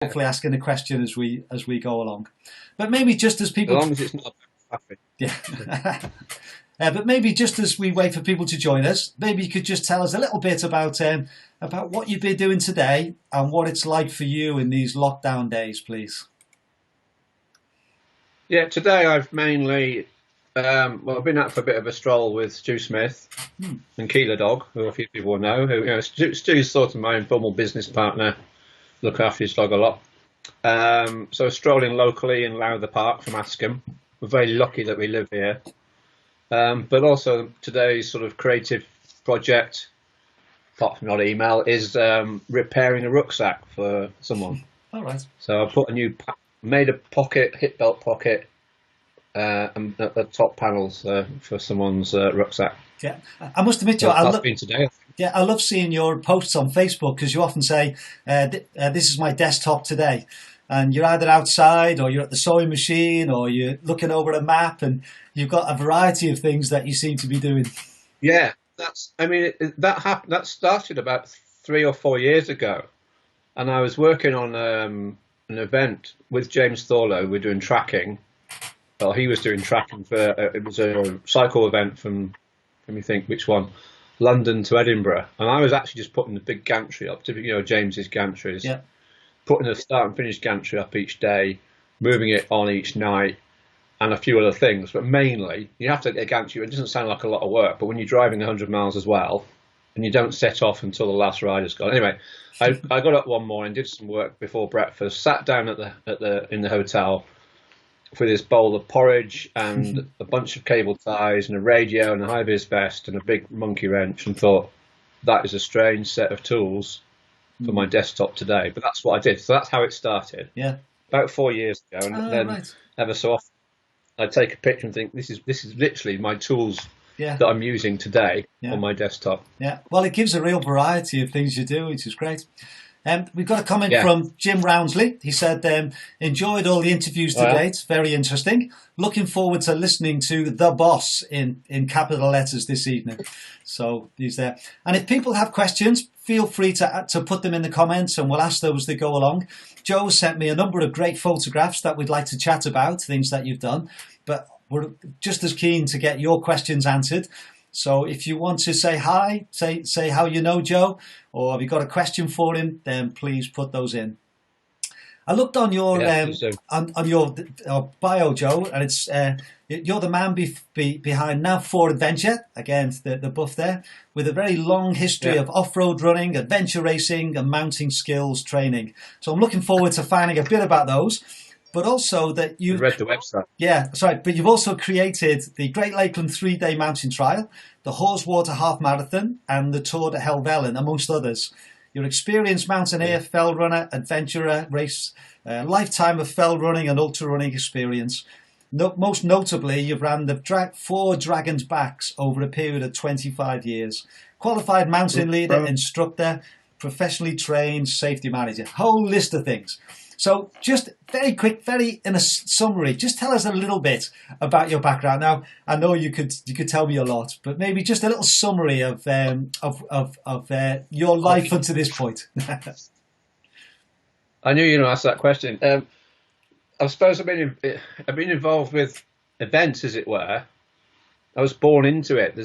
hopefully asking a question as we go along. But maybe just as As people, long as it's not traffic. yeah. But maybe just as we wait for people to join us, maybe you could just tell us a little bit about what you've been doing today and what it's like for you in these lockdown days, please. Yeah, today I've mainly, I've been out for a bit of a stroll with Stu Smith and Keeler Dog, who a few people will know. Who, Stu's sort of my informal business partner, look after his dog a lot. So strolling locally in Lowther Park from Askham. We're very lucky that we live here. But also today's sort of creative project, apart from not email, is repairing a rucksack for someone. All right. So I put made a pocket, hip belt pocket, and the top panels for someone's rucksack. Yeah, I must admit, Joe, That's been today. yeah, I love seeing your posts on Facebook because you often say, "This is my desktop today," and you're either outside or you're at the sewing machine or you're looking over a map, and you've got a variety of things that you seem to be doing. Yeah, that happened. That started about 3 or 4 years ago, and I was working on an event with James Thorlow. We're doing tracking. Well, he was doing tracking for it was a cycle event from, let me think which one, London to Edinburgh, and I was actually just putting the big gantry up, typically, James's gantries, Yeah, putting the start and finish gantry up each day, moving it on each night, and a few other things. But mainly, you have to get a gantry. It doesn't sound like a lot of work, but when you're driving 100 miles as well, and you don't set off until the last rider's gone. Anyway, I got up one morning, did some work before breakfast, sat down in the hotel with this bowl of porridge and a bunch of cable ties and a radio and a high vis vest and a big monkey wrench, and thought that is a strange set of tools for my desktop today. But that's what I did. So that's how it started. yeah. About 4 years ago, and then Right. ever so often I'd take a picture and think this is literally my tools Yeah, that I'm using today yeah, on my desktop. yeah. Well, it gives a real variety of things you do, which is great. We've got a comment Yeah. from Jim Roundsley. He said, enjoyed all the interviews to Well, date. Very interesting. Looking forward to listening to the boss in capital letters this evening. So he's there. And if people have questions, feel free to put them in the comments and we'll ask those that go along. Joe sent me a number of great photographs that we'd like to chat about, things that you've done. But we're just as keen to get your questions answered. So if you want to say hi, say how you know Joe, or have you got a question for him, then please put those in. I looked on your yeah. So, on your bio, Joe, and it's you're the man behind Now for Adventure. Again, the buff there, with a very long history yeah. of off-road running, adventure racing, and mounting skills training. So I'm looking forward to finding a bit about those. But also that I you, read the website. yeah, sorry, but you've also created the Great Lakeland 3-day mountain trial, the Haweswater Half Marathon, and the Tour de Helvellyn, amongst others. You're an experienced mountaineer, fell runner, adventurer, race, lifetime of fell running and ultra running experience. Most notably, you've ran the 4 Dragon's Backs over a period of 25 years. Qualified mountain leader, instructor, professionally trained safety manager. Whole list of things. So just very quick, very in a summary, just tell us a little bit about your background. Now, I know you could tell me a lot, but maybe just a little summary of your life up to this point. I knew you were going to ask that question. I suppose I've been involved with events, as it were. I was born into it.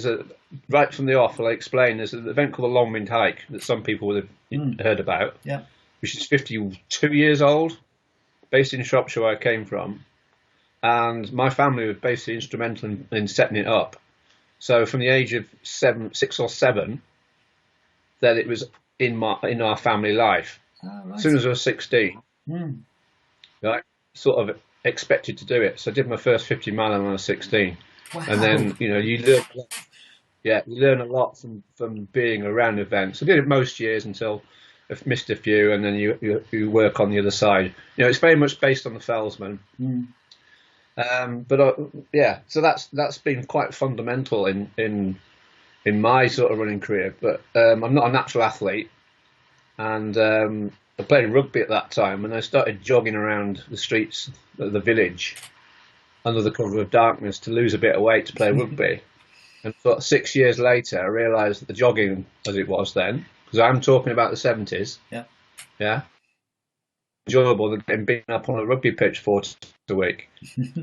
Right from the off, I'll explain. There's an event called the Longwind Hike that some people would have heard about. Yeah. Which is 52 years old, based in Shropshire, where I came from. And my family were basically instrumental in setting it up. So from the age of 6 or 7, that it was in our family life. Right. As soon as I was 16, I sort of expected to do it. So I did my first 50 mile when I was 16. Wow. And then, you learn a lot. Yeah, you learn a lot from being around events. I did it most years until I've missed a few, and then you work on the other side. It's very much based on the Fellsman. So that's been quite fundamental in my sort of running career. But I'm not a natural athlete, and I played rugby at that time, and I started jogging around the streets of the village under the cover of darkness to lose a bit of weight to play rugby. And 6 years later, I realised that the jogging, as it was then, because I'm talking about the 70s. Yeah. Yeah. enjoyable than getting beaten up on a rugby pitch 4 times a week.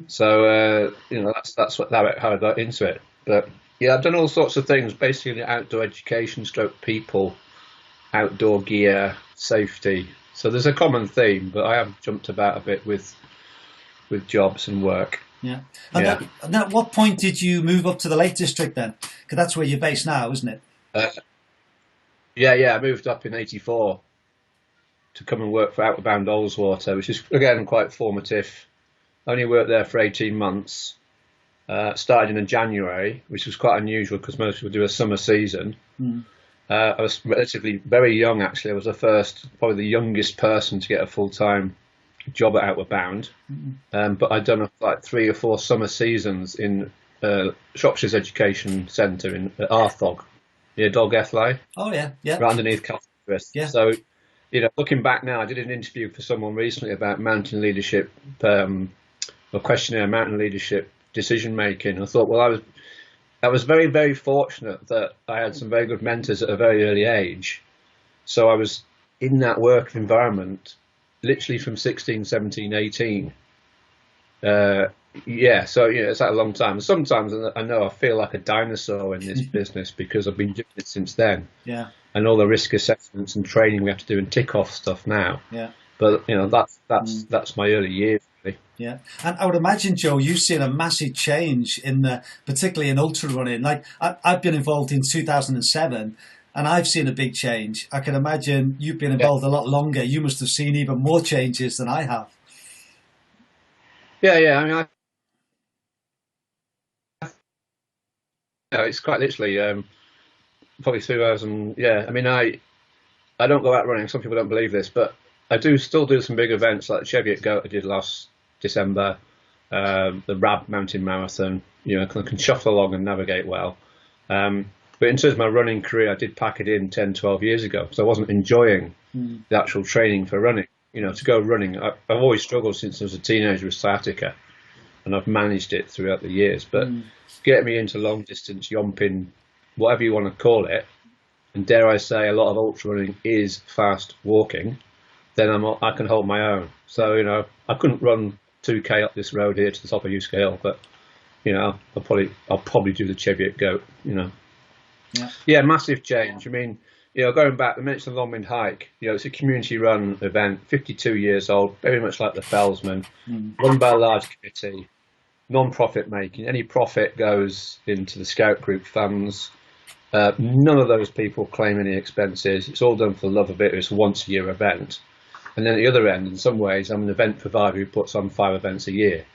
So that's how I got into it. But yeah, I've done all sorts of things, basically outdoor education, stroke people, outdoor gear, safety. So there's a common theme, but I have jumped about a bit with jobs and work. Yeah. And at what point did you move up to the Lake District then? Because that's where you're based now, isn't it? I moved up in '84 to come and work for Outward Bound Ullswater, which is again quite formative. I only worked there for 18 months. Started in January, which was quite unusual because most people do a summer season. I was relatively very young, actually. I was probably the youngest person to get a full-time job at Outward Bound. But I'd done like 3 or 4 summer seasons in Shropshire's Education Centre in Arthog, near Dolgethley. Oh, yeah. Right underneath Castle. Yeah. So, looking back now, I did an interview for someone recently about mountain leadership, or questionnaire mountain leadership decision making. I thought, well, I was very, very fortunate that I had some very good mentors at a very early age. So I was in that work environment literally from 16, 17, 18. So it's like a long time. Sometimes I know I feel like a dinosaur in this business because I've been doing it since then. Yeah. And all the risk assessments and training we have to do and tick off stuff now. Yeah. But that's my early years. Yeah, and I would imagine, Joe, you've seen a massive change particularly in ultra running. Like I've been involved in 2007, and I've seen a big change. I can imagine you've been involved a lot longer. You must have seen even more changes than I have. Yeah. I mean, it's quite literally probably 2000. Yeah, I mean, I don't go out running. Some people don't believe this, but I still do some big events like the Cheviot Goat I did last December, the Rab Mountain Marathon. I can shuffle along and navigate well. But in terms of my running career, I did pack it in 10, 12 years ago. So I wasn't enjoying the actual training for running. To go running, I've always struggled since I was a teenager with sciatica, and I've managed it throughout the years. But getting me into long distance, yomping, whatever you want to call it, and dare I say, a lot of ultra running is fast walking, then I can hold my own. So, I couldn't run 2K up this road here to the top of Uska Hill, but I'll probably do the Cheviot Goat. Yeah, massive change. I mean, going back, the mention of the Longmynd Hike, it's a community run event, 52 years old, very much like the Fellsman, run by a large committee, non-profit making. Any profit goes into the Scout Group funds. None of those people claim any expenses. It's all done for the love of it. It's a once-a-year event. And then at the other end, in some ways, I'm an event provider who puts on 5 events a year.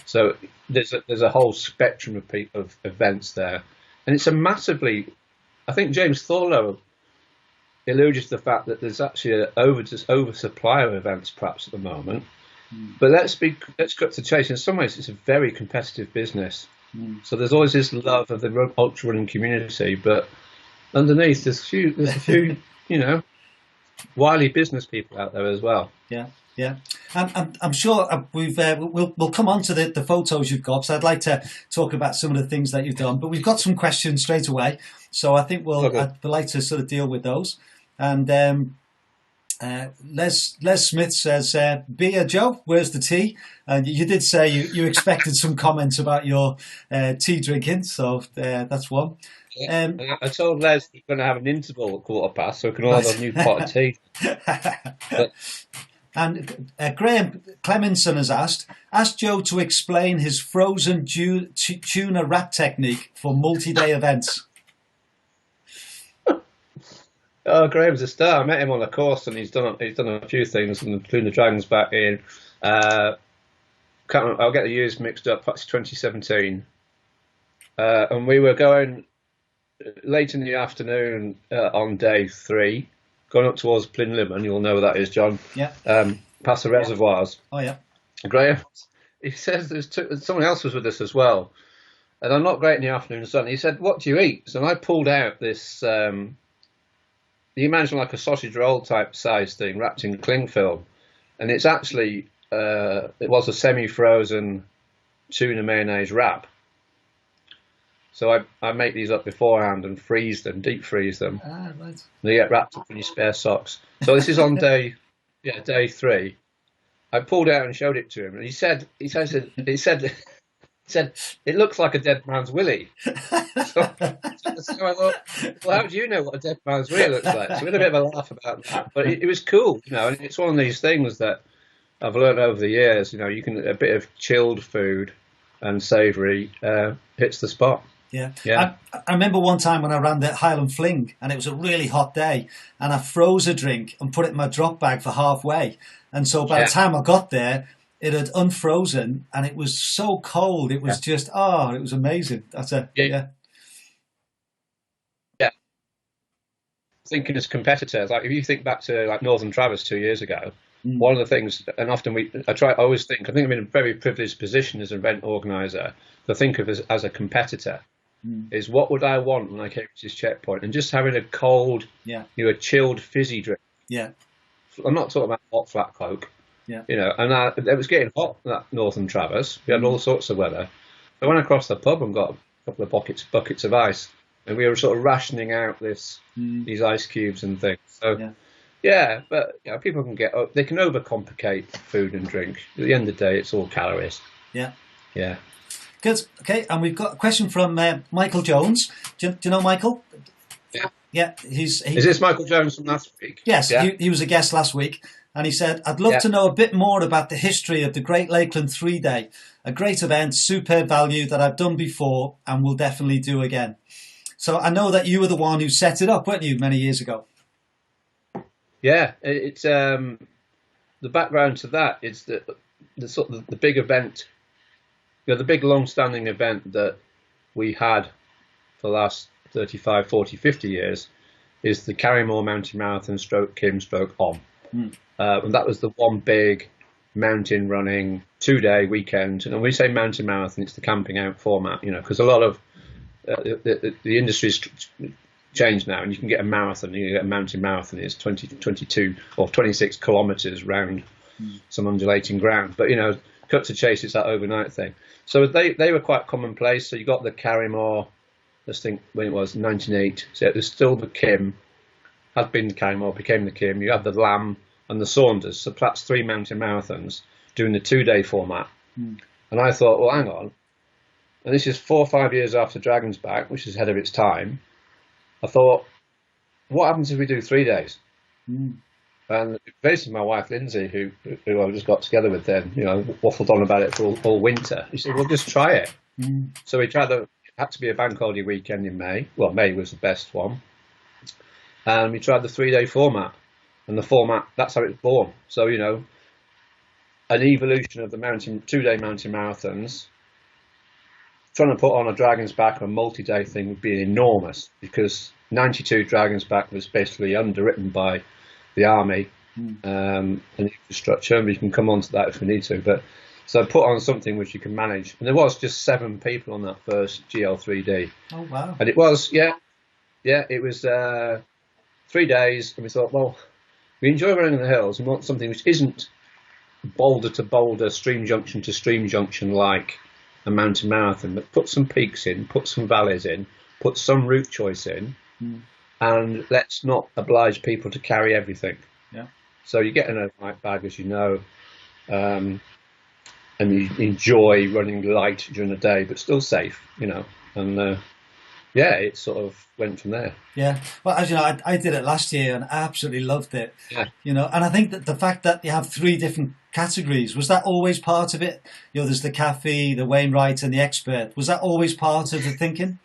So there's a whole spectrum of events there. And it's a massively, I think James Thorlow alluded to the fact that there's actually an oversupply of events perhaps at the moment. But let's cut to the chase. In some ways, it's a very competitive business. So there's always this love of the ultra running community, but underneath there's a few, wily business people out there as well. Yeah. I'm sure we'll come on to the photos you've got. So I'd like to talk about some of the things that you've done, but we've got some questions straight away. So I think I'd like to sort of deal with those. And Les Smith says, beer, Joe, where's the tea? And you did say you expected some comments about your tea drinking, so that's one. I told Les we're going to have an interval at 1:15, so we can all have a new pot of tea. And Graham Clemenson has asked Joe to explain his frozen tuna wrap technique for multi-day events. Oh, Graham's a star. I met him on a course, and he's done a few things, including the Dragons back in. I'll get the years mixed up. Perhaps 2017, and we were going late in the afternoon on day 3, going up towards Plinlimmon. You'll know where that is, John. Yeah. Past the reservoirs. Oh yeah. Graham, he says someone else was with us as well, and I'm not great in the afternoon sun. He said, "What do you eat?" So I pulled out this. You imagine like a sausage roll type size thing wrapped in cling film, and it's actually it was a semi-frozen tuna mayonnaise wrap. So I make these up beforehand and freeze them, deep freeze them. Ah, right. They get wrapped up in your spare socks. So this is on day 3. I pulled out and showed it to him, and he said, it looks like a dead man's willy. So I thought, well, how do you know what a dead man's willy looks like? So we had a bit of a laugh about that, but it was cool, and it's one of these things that I've learned over the years. You can a bit of chilled food and savoury hits the spot. Yeah. Yeah. I remember one time when I ran the Highland Fling, and it was a really hot day, and I froze a drink and put it in my drop bag for halfway. And so by the time I got there, it had unfrozen, and it was so cold. It was just, it was amazing. Yeah. Thinking as competitors, like if you think back to like Northern Traverse 2 years ago, one of the things, and often I think I'm in a very privileged position as an event organizer to think of as a competitor, is what would I want when I came to this checkpoint, and just having a cold, a chilled fizzy drink. Yeah. I'm not talking about hot flat Coke. Yeah. And it was getting hot, that Northern Traverse. We had all sorts of weather. I went across the pub and got a couple of buckets of ice, and we were sort of rationing out these ice cubes and things. So, but people can they can overcomplicate food and drink. At the end of the day, it's all calories. Yeah. Yeah. Good. Okay, and we've got a question from Michael Jones. Do you know Michael? Yeah. Yeah. Is this Michael Jones from last week? Yes, he was a guest last week. And he said, I'd love to know a bit more about the history of the Great Lakeland 3-Day. A great event, superb value that I've done before and will definitely do again. So I know that you were the one who set it up, weren't you, many years ago? Yeah, it's the background to that is that the sort of the big event, the big long-standing event that we had for the last 35, 40, 50 years is the Carrymore Mountain Marathon /Kim/OM. And that was the one big mountain running 2-day weekend. And when we say mountain marathon, it's the camping out format, because a lot of the industry's changed now, and you can get a marathon, you get a mountain marathon, it's 22 or 26 kilometers round some undulating ground. But, cut to chase, it's that overnight thing. So they were quite commonplace. So you got the Carrymore, let's think when it was, 1908. So it was still the Kim, had been the Carrymore, became the Kim. You had the Lamb and the Saunders. So that's 3 mountain marathons doing the 2-day format. And I thought, well, hang on. And this is 4 or 5 years after Dragon's Back, which is ahead of its time. I thought, what happens if we do 3 days? And basically my wife, Lindsay, who I just got together with then, waffled on about it for all winter. She said, well, just try it. So we tried it had to be a bank holiday weekend in May. Well, May was the best one. And we tried the 3-day format. And the format, that's how it's born. So, an evolution of the 2-day mountain marathons. Trying to put on a Dragon's Back or a multi-day thing would be enormous, because 92 Dragon's Back was basically underwritten by the army and the infrastructure, and we can come on to that if we need to. But so put on something which you can manage. And there was just 7 people on that first GL3D. Oh, wow. And it was, it was 3 days, and we thought, well, we enjoy running in the hills and want something which isn't boulder to boulder, stream junction to stream junction like a mountain marathon, but put some peaks in, put some valleys in, put some route choice in, and let's not oblige people to carry everything. Yeah. So you get an overnight bag, as you know, and you enjoy running light during the day, but still safe, and it sort of went from there. Yeah. Well, as you know, I did it last year and I absolutely loved it. Yeah. And I think that the fact that you have 3 different categories, was that always part of it? There's the cafe, the Wainwright, and the expert. Was that always part of the thinking?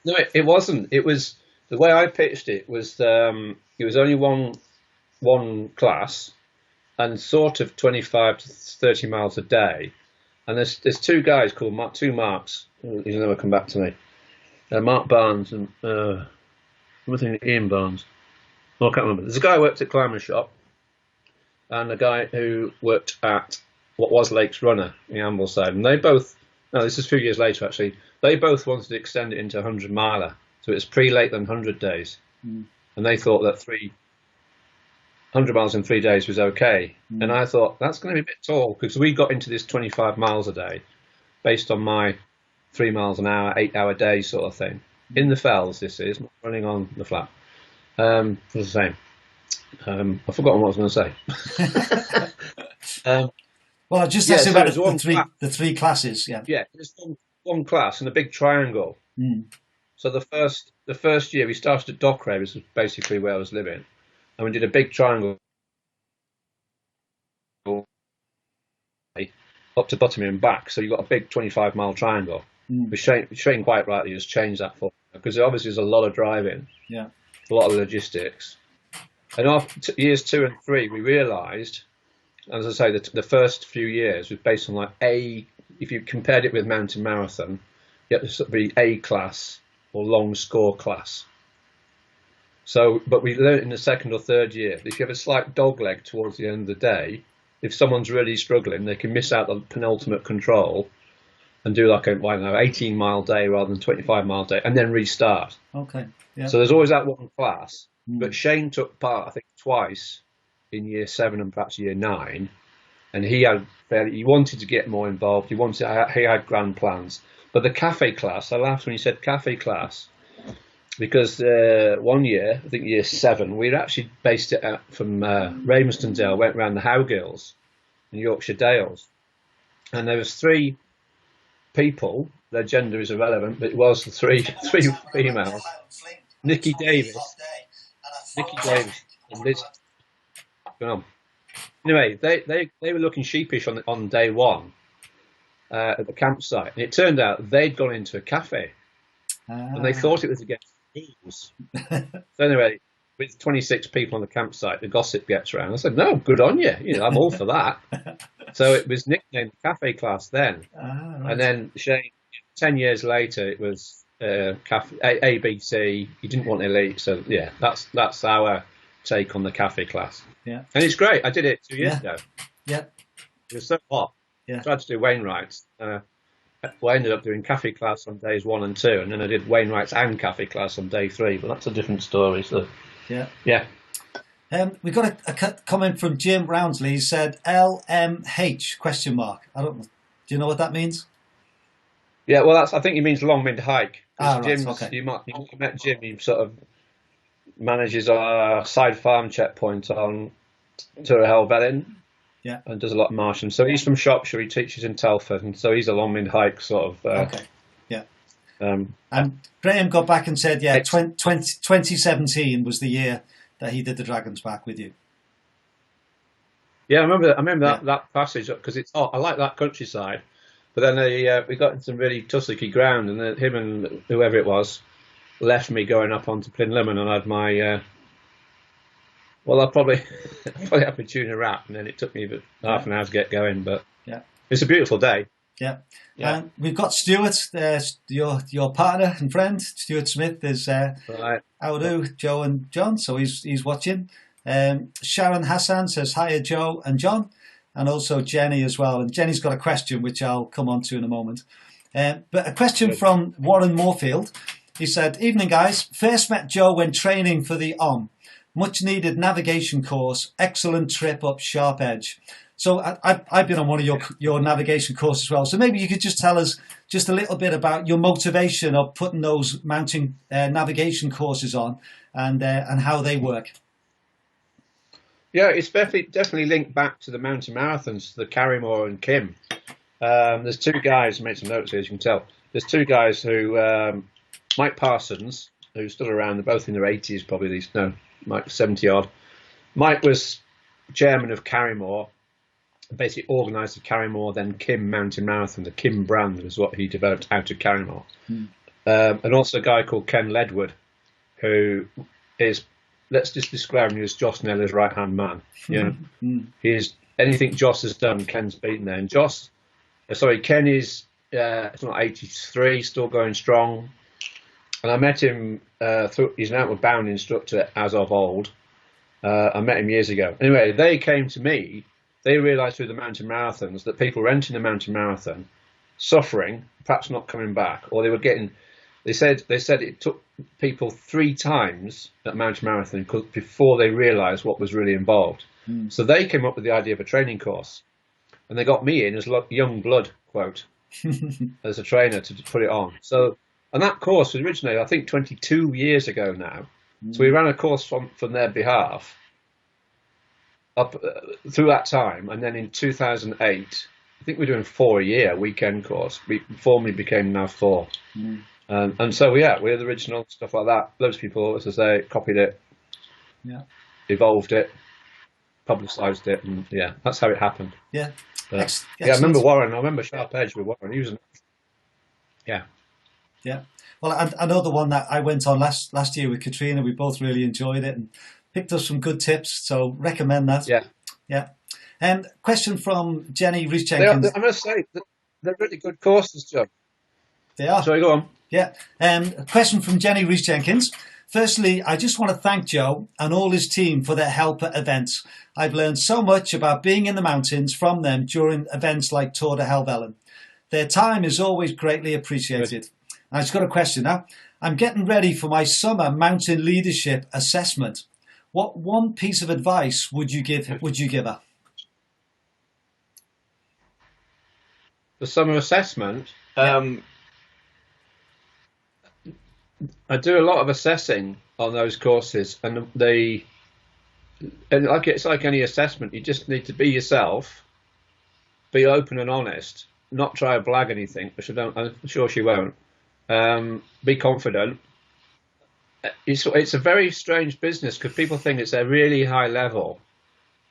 No, it wasn't. It was the way I pitched it was it was only one class and sort of 25 to 30 miles a day. And there's 2 guys called two Marks. He's never come back to me. Mark Barnes and Ian Barnes. Oh, I can't remember. There's a guy who worked at Climber Shop and a guy who worked at what was Lakes Runner in Ambleside. And they both, this is a few years later actually, they both wanted to extend it into 100 miler. So it's pre-Lakeland 100 days. And they thought that 100 miles in 3 days was okay. And I thought, that's going to be a bit tall, because we got into this 25 miles a day based on my 3 miles an hour, 8-hour day sort of thing. In the fells, this is, not running on the flat. It's the same. I've forgotten what I was going to say. Well, I just asked about the three classes. Yeah. Yeah, there's one class in a big triangle. Mm. So the first year we started at Dockwray, which was basically where I was living, and we did a big triangle up to Buttermere and back. So you've got a big 25-mile triangle. Shane quite rightly has changed that for because obviously there's a lot of driving, a lot of logistics. And after years 2 and 3, we realised, as I say, the first few years was based on if you compared it with mountain marathon, you had to be A class or long score class. So, but we learned in the second or third year that if you have a slight dog leg towards the end of the day, if someone's really struggling, they can miss out the penultimate control and do like a 18-mile day rather than 25-mile day, and then restart. Okay. Yeah. So there's always that one class. But Shane took part, I think, twice in year 7 and perhaps year 9, and he wanted to get more involved. He had grand plans. But the cafe class, I laughed when he said cafe class, because one year, I think year 7, we'd actually based it out from Ravenston, went around the Howgills in Yorkshire Dales, and there was 3 people. Their gender is irrelevant, but it was the three females. Nikki Davis, and Liz. Anyway, they were looking sheepish on day 1 at the campsite, and it turned out they'd gone into a cafe, and they thought it was against the rules. So anyway, with 26 people on the campsite, the gossip gets around. I said, "No, good on you. I'm all for that." So it was nicknamed Cafe Class then, right. And then Shane, 10 years later, it was cafe, ABC. You didn't want elite, so yeah, that's our take on the cafe class. Yeah, and it's great. I did it 2 years ago. Yeah, it was so hot. Yeah, I tried to do Wainwright's. Well, I ended up doing cafe class on days 1 and 2, and then I did Wainwright's and cafe class on day 3. But that's a different story. So yeah. We got a comment from Jim Roundsley. He said LMH ? I don't know. Do you know what that means? Yeah, well, I think he means long mid hike. Right, okay. You met Jim. He sort of manages our side farm checkpoint on Tura Helvellyn. Yeah, and does a lot of marshing. So he's from Shropshire. He teaches in Telford, and so he's a long mid hike sort of. Okay. Yeah. And Graham got back and said, 2017 was the year that he did the Dragon's Back with you. Yeah, I remember that passage because I like that countryside. But then we got in some really tussocky ground, and then him and whoever it was left me going up onto Plinlimmon, and I had my. I'll probably have a tuna wrap, and then it took me about half an hour to get going. But it's a beautiful day. Yeah. And we've got Stuart, your partner and friend. Stuart Smith is right. Audu, Joe and John, so he's watching. Sharon Hassan says, "Hiya, Joe and John." And also Jenny as well. And Jenny's got a question, which I'll come on to in a moment. But a question from Warren Moorfield. He said, "Evening, guys. First met Joe when training for the OM. Much needed navigation course. Excellent trip up Sharp Edge." So I've been on one of your navigation courses as well. So maybe you could just tell us just a little bit about your motivation of putting those mountain navigation courses on and how they work. Yeah, it's definitely linked back to the mountain marathons, the Carrymore and Kim. There's 2 guys, I made some notes here, as you can tell. There's 2 guys who, Mike Parsons, who's still around, they're both in their 80s probably, these, no, Mike 70 odd. Mike was chairman of Carrymore, basically organised the Carrymore, then Kim Mountain Marathon. The Kim brand was what he developed out of Carrymore. And also a guy called Ken Ledward, who is, let's just describe him as Joss Neller's right-hand man. He is, anything Joss has done, Ken's beaten there. And Ken is, it's not 83, still going strong. And I met him, he's an outward bound instructor as of old. I met him years ago. Anyway, they came to me. They realised through the mountain marathons that people were entering the mountain marathon, suffering, perhaps not coming back, or they were getting. They said it took people 3 times at mountain marathon before they realised what was really involved. So they came up with the idea of a training course, and they got me in as young blood, quote, as a trainer to put it on. So, and that course was originally, I think, 22 years ago now. So we ran a course from their behalf. up through that time, and then in 2008, I think we're doing 4 a year weekend course. We formally became now 4, and so we're the original stuff like that. Loads of people, as I say, copied it, evolved it, publicised it, and that's how it happened. Yeah, I remember Warren. I remember Sharp Edge with Warren. He was yeah. Well, I know the one that I went on last year with Katrina. We both really enjoyed it and picked up some good tips. So recommend that. Yeah. Question from Jenny Rees Jenkins. I must say they're really good courses, Joe. They are. Sorry, go on. Yeah. A question from Jenny Rees Jenkins. Firstly, I just want to thank Joe and all his team for their help at events. I've learned so much about being in the mountains from them during events like Tour de Helvellyn. Their time is always greatly appreciated. Good. I just got a question now. I'm getting ready for my summer mountain leadership assessment. What one piece of advice would you give her? The summer assessment. I do a lot of assessing on those courses, and it's like any assessment. You just need to be yourself, be open and honest, not try to blag anything, which I'm sure she won't. Be confident. It's a very strange business because people think it's a really high level,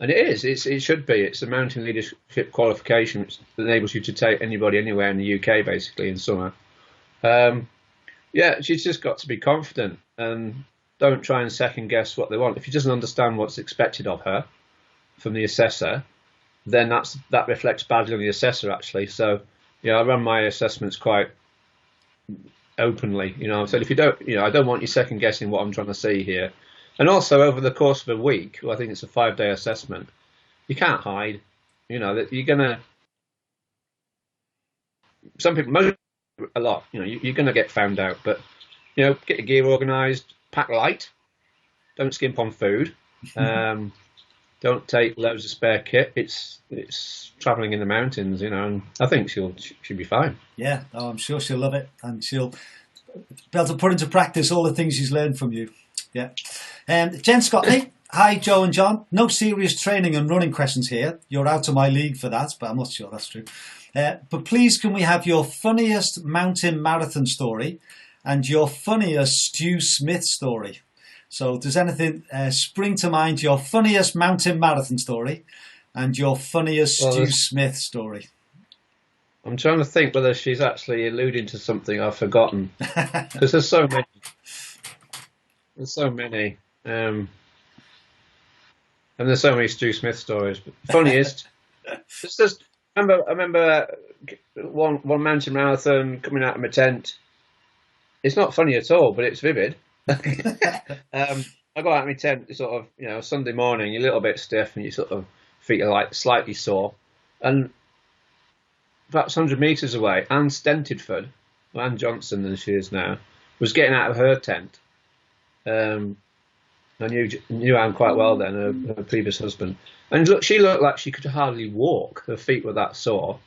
and it is. It should be. It's a mountain leadership qualification which enables you to take anybody anywhere in the UK basically in summer. She's just got to be confident and don't try and second guess what they want. If she doesn't understand what's expected of her from the assessor, then that reflects badly on the assessor actually. So I run my assessments quite openly. I said, if you don't, I don't want you second guessing what I'm trying to see here. And also over the course of a week, I think it's a 5-day assessment, you can't hide. That you're gonna. Some people, a lot. You're gonna get found out, but get your gear organised, pack light, don't skimp on food, don't take loads of spare kit. It's travelling in the mountains, and I think she'll be fine. Yeah, I'm sure she'll love it, and she'll be able to put into practice all the things she's learned from you. Yeah. Jen Scotney, hi Joe and John. No serious training and running questions here. You're out of my league for that, but I'm not sure that's true. But please, can we have your funniest mountain marathon story and your funniest Stu Smith story? So does anything spring to mind, your funniest mountain marathon story and your funniest Stu Smith story? I'm trying to think whether she's actually alluding to something I've forgotten. Because there's so many. And there's so many Stu Smith stories. But funniest, I remember one mountain marathon coming out of my tent. It's not funny at all, but it's vivid. I got out of my tent sort of, Sunday morning, you're a little bit stiff and your sort of feet are like slightly sore. And perhaps 100 metres away, Anne Stentedford, Anne Johnson as she is now, was getting out of her tent. I knew Anne quite well then, her previous husband. And she looked like she could hardly walk. Her feet were that sore.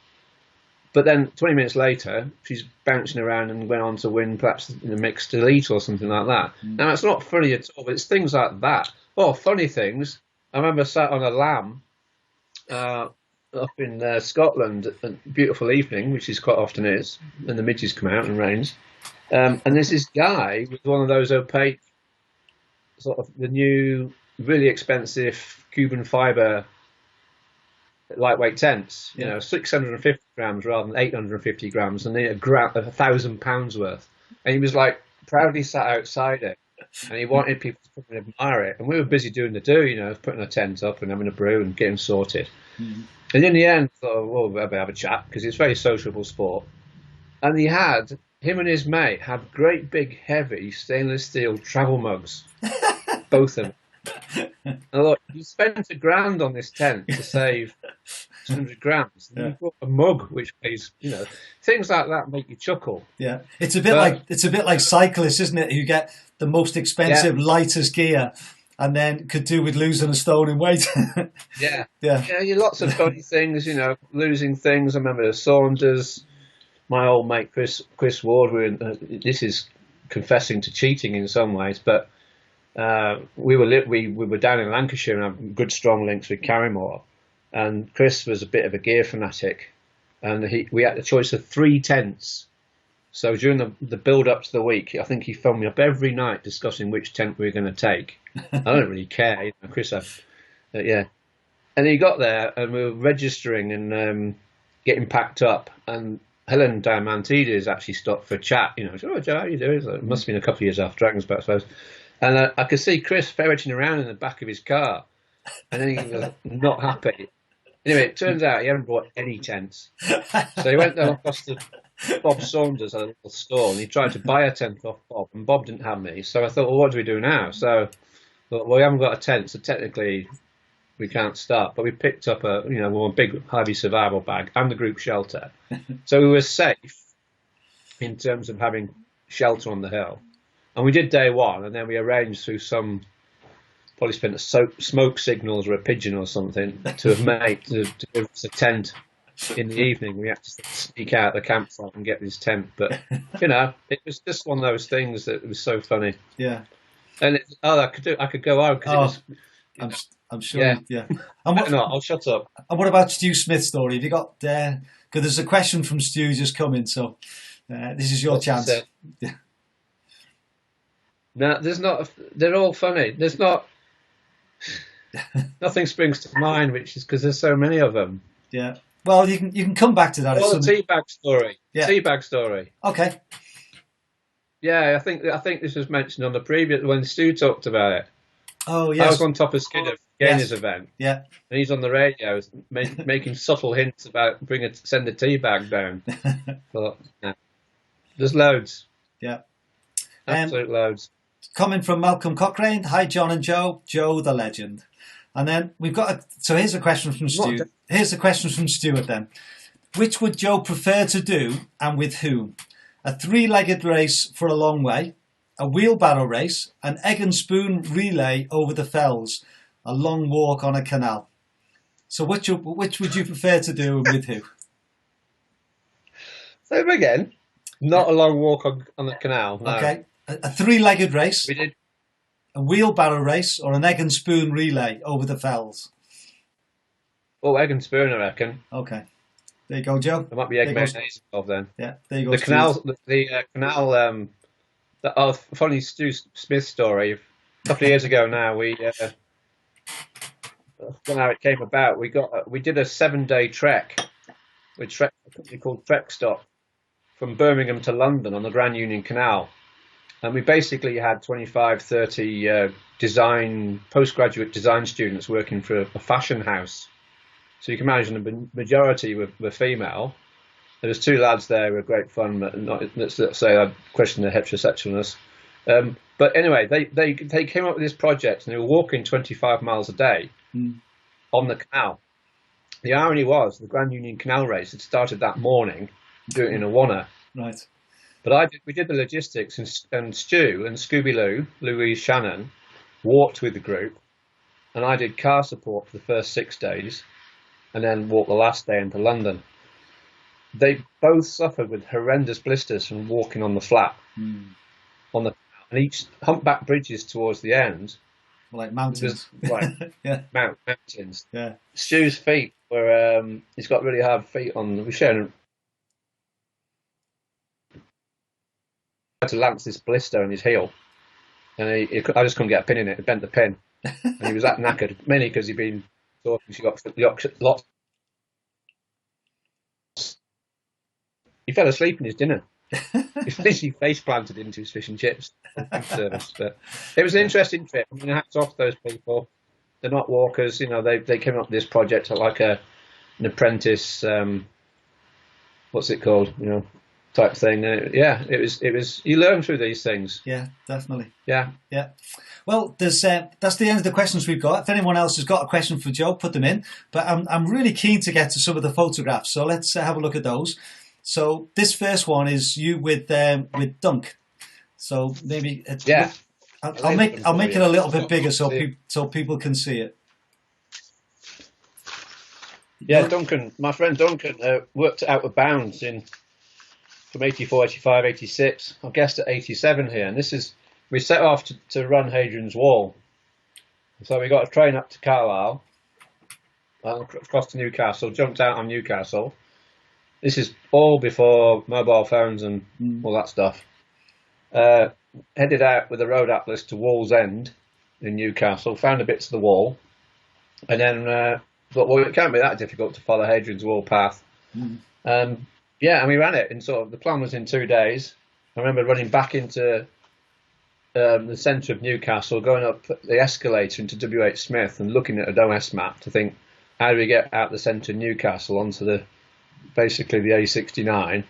But then 20 minutes later, she's bouncing around and went on to win perhaps in a mixed elite or something like that. Now, it's not funny at all, but it's things like that. Oh, funny things. I remember sat on a lamb up in Scotland, a beautiful evening, which is quite often is, and the midges come out and rains. And there's this guy with one of those opaque, sort of the new, really expensive Cuban fibre lightweight tents, 650 grams rather than 850 grams, and then 1,000 pounds worth. And he was like proudly sat outside it, and he wanted people to come and admire it. And we were busy doing the do, putting a tent up and having a brew and getting sorted. And in the end, I thought, well, we'll have a chat because it's a very sociable sport. And him and his mate had great big heavy stainless steel travel mugs, both of them. I thought, you spent £1,000 on this tent to save 100 grams. And you bought a mug which pays, things like that make you chuckle. Yeah, it's a bit like cyclists, isn't it? Who get the most expensive, lightest gear, and then could do with losing a stone in weight. Yeah, lots of funny things, losing things. I remember Saunders, my old mate Chris Ward. This is confessing to cheating in some ways, but we were down in Lancashire and had good strong links with Carrymore, and Chris was a bit of a gear fanatic, and we had a choice of 3 tents. So during the build up to the week, I think he phoned me up every night discussing which tent we were going to take. I don't really care, you know, Chris. Yeah. And he got there, and we were registering and getting packed up, and Helen Diamantides actually stopped for a chat. You know, she said, "Oh, Joe, how you doing?" It must have been a couple of years after Dragons, I suppose. And I could see Chris ferreting around in the back of his car, and then he was not happy. Anyway, it turns out he hadn't bought any tents. So he went down across to Bob Saunders at a little store, and he tried to buy a tent off Bob, and Bob didn't have any. So I thought, well, what do we do now? So I thought, well, we haven't got a tent, so technically we can't start. But we picked up one big heavy survival bag and the group shelter. So we were safe in terms of having shelter on the hill. And we did day one, and then we arranged through probably spent smoke signals or a pigeon or something to give us a tent in the evening. We had to sneak out the campsite and get this tent. But, you know, it was just one of those things that was so funny. Yeah. And I could go on because I'm sure. Yeah. And no, I'll shut up. And what about Stu Smith's story? Have you got? Because there's a question from Stu just coming, so this is your chance. Yeah. No, there's not. They're all funny. There's not. Nothing springs to mind, which is because there's so many of them. Yeah. Well, you can come back to that. Oh, the teabag story. Yeah. Teabag story. Okay. Yeah, I think this was mentioned on the previous when Stu talked about it. Oh, yes. I was on top of Skidder for Gainer's event. Yeah. And he's on the radio making subtle hints about send the teabag down. But yeah. There's loads. Yeah. Absolute loads. Coming from Malcolm Cochran. Hi, John and Joe. Joe the legend. And then we've got so here's a question from Stu. Here's a question from Stuart then. Which would Joe prefer to do and with whom? A 3-legged race for a long way, a wheelbarrow race, an egg and spoon relay over the fells, a long walk on a canal. So which would you prefer to do and with who? Say them again. Not a long walk on the canal. No. Okay. A 3-legged race. We did. A wheelbarrow race or an egg and spoon relay over the fells? Oh, egg and spoon, I reckon. Okay. There you go, Joe. There might be egg mayonnaise involved then. Yeah, there you go. The canal, funny Stu Smith story. A couple of years ago now, I don't know how it came about. We did a 7-day trek with a company called Trek Stop from Birmingham to London on the Grand Union Canal. And we basically had 25, 30 postgraduate design students working for a fashion house. So you can imagine the majority were female. There was 2 lads there who were great fun, but let's say I'd question their heterosexualness. But anyway, they came up with this project and they were walking 25 miles a day on the canal. The irony was the Grand Union Canal race had started that morning, doing it in a wanna. Right. But we did the logistics, and Stu and Louise Shannon, walked with the group, and I did car support for the first 6 days, and then walked the last day into London. They both suffered with horrendous blisters from walking on the flat, on the and each humpback bridges towards the end. Like mountains. Yeah. Mountains. Yeah. Stu's feet were, he's got really hard feet on. We shared to lance this blister on his heel, and I just couldn't get a pin in it. He bent the pin, and he was that knackered, mainly because he'd been talking. She got lots. He fell asleep in his dinner. He literally face planted into his fish and chips service. But it was an interesting trip. I mean, hats off to those people. They're not walkers, you know. They came up with this project like an apprentice. What's it called? You know. Type thing. It was. You learn through these things. Yeah, definitely. Yeah. Well, that's the end of the questions we've got. If anyone else has got a question for Joe, put them in. But I'm really keen to get to some of the photographs. So let's have a look at those. So this first one is you with Dunk. So maybe I'll make it a little bit bigger so people can see it. Yeah, Duncan, my friend Duncan worked out of bounds from 84, 85, 86. I guessed at 87 here, and this is we set off to run Hadrian's Wall. So we got a train up to Carlisle, across to Newcastle, jumped out on Newcastle. This is all before mobile phones and all that stuff. Headed out with a road atlas to Wall's End in Newcastle, found the bits of the wall, and then thought, well, it can't be that difficult to follow Hadrian's Wall path. Yeah, and we ran it, and sort of the plan was in 2 days. I remember running back into the centre of Newcastle, going up the escalator into W.H. Smith and looking at an OS map to think, how do we get out the centre of Newcastle onto basically the A69?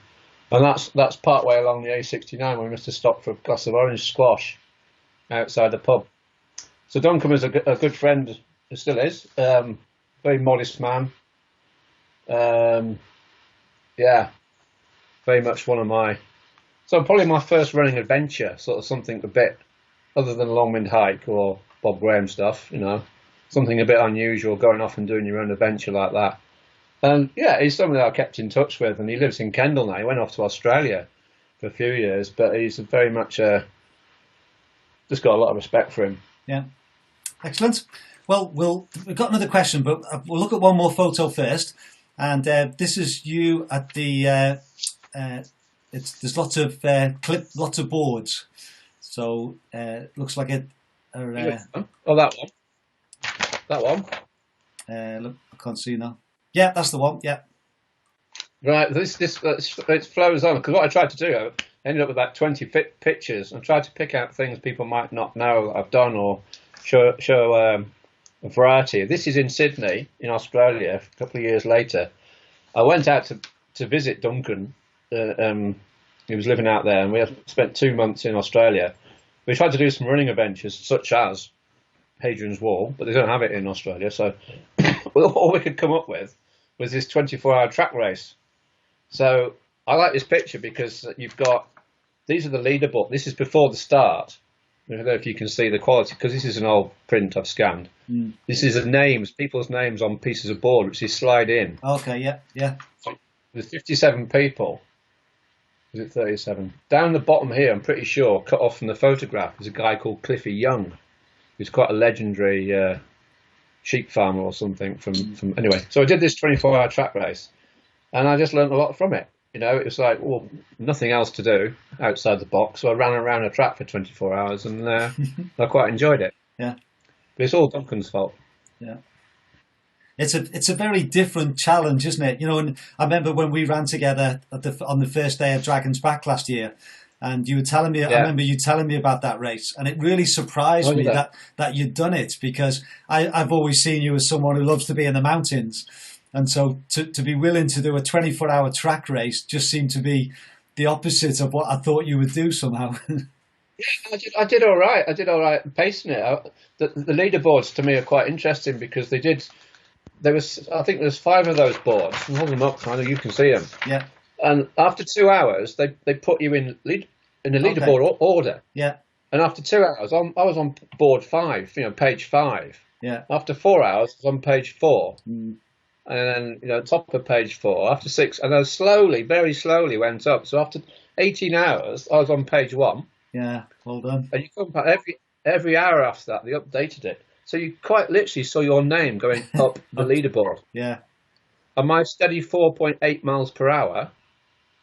And that's part way along the A69 when we must have stopped for a glass of orange squash outside the pub. So Duncan was a good friend, still is, very modest man. Yeah, very much one of my... So probably my first running adventure, sort of something a bit other than Longwind Hike or Bob Graham stuff, something a bit unusual, going off and doing your own adventure like that. And yeah, he's someone that I kept in touch with, and he lives in Kendal now. He went off to Australia for a few years, but he's very much just got a lot of respect for him. Yeah, excellent. Well, we've got another question, but we'll look at one more photo first. And this is you at the. There's lots of lots of boards, so it looks like it. Oh, that one. Look, I can't see now. Yeah, that's the one. Yeah. Right. This it flows on, because what I tried to do, I ended up with about 20 pictures. I tried to pick out things people might not know that I've done, or show a variety. This is in Sydney, in Australia. A couple of years later, I went out to visit Duncan. He was living out there, and we spent 2 months in Australia. We tried to do some running adventures, such as Hadrian's Wall, but they don't have it in Australia. So all we could come up with was this 24-hour track race. So I like this picture because these are the leaderboard. This is before the start. I don't know if you can see the quality, because this is an old print I've scanned. This is people's names on pieces of board, which they slide in. Okay, yeah. So there's 57 people. Is it 37? Down the bottom here, I'm pretty sure, cut off from the photograph, is a guy called Cliffy Young, who's quite a legendary sheep farmer or something from anyway. So I did this 24-hour track race, and I just learned a lot from it. It was like, well, nothing else to do outside the box, so I ran around a track for 24 hours, and I quite enjoyed it. Yeah. But it's all Duncan's fault. Yeah. It's a very different challenge, isn't it? And I remember when we ran together on the first day of Dragon's Back last year, and you were telling me, I remember you telling me about that race, and it really surprised me that you'd done it, because I've always seen you as someone who loves to be in the mountains. And so to be willing to do a 24-hour track race just seemed to be the opposite of what I thought you would do somehow. Yeah, I did all right. I did all right pacing it. The leaderboards to me are quite interesting, because I think there's 5 of those boards. I'll hold them up, I know you can see them. Yeah. And after 2 hours, they put you in the leaderboard order. Yeah. And after 2 hours, I was on board 5, page 5. Yeah. After 4 hours, I was on page 4. And then, top of page 4. After 6, and I very slowly went up. So after 18 hours, I was on page 1. Yeah, well done. And you come back every hour after that, they updated it. So you quite literally saw your name going up the leaderboard. Yeah. And my steady 4.8 miles per hour,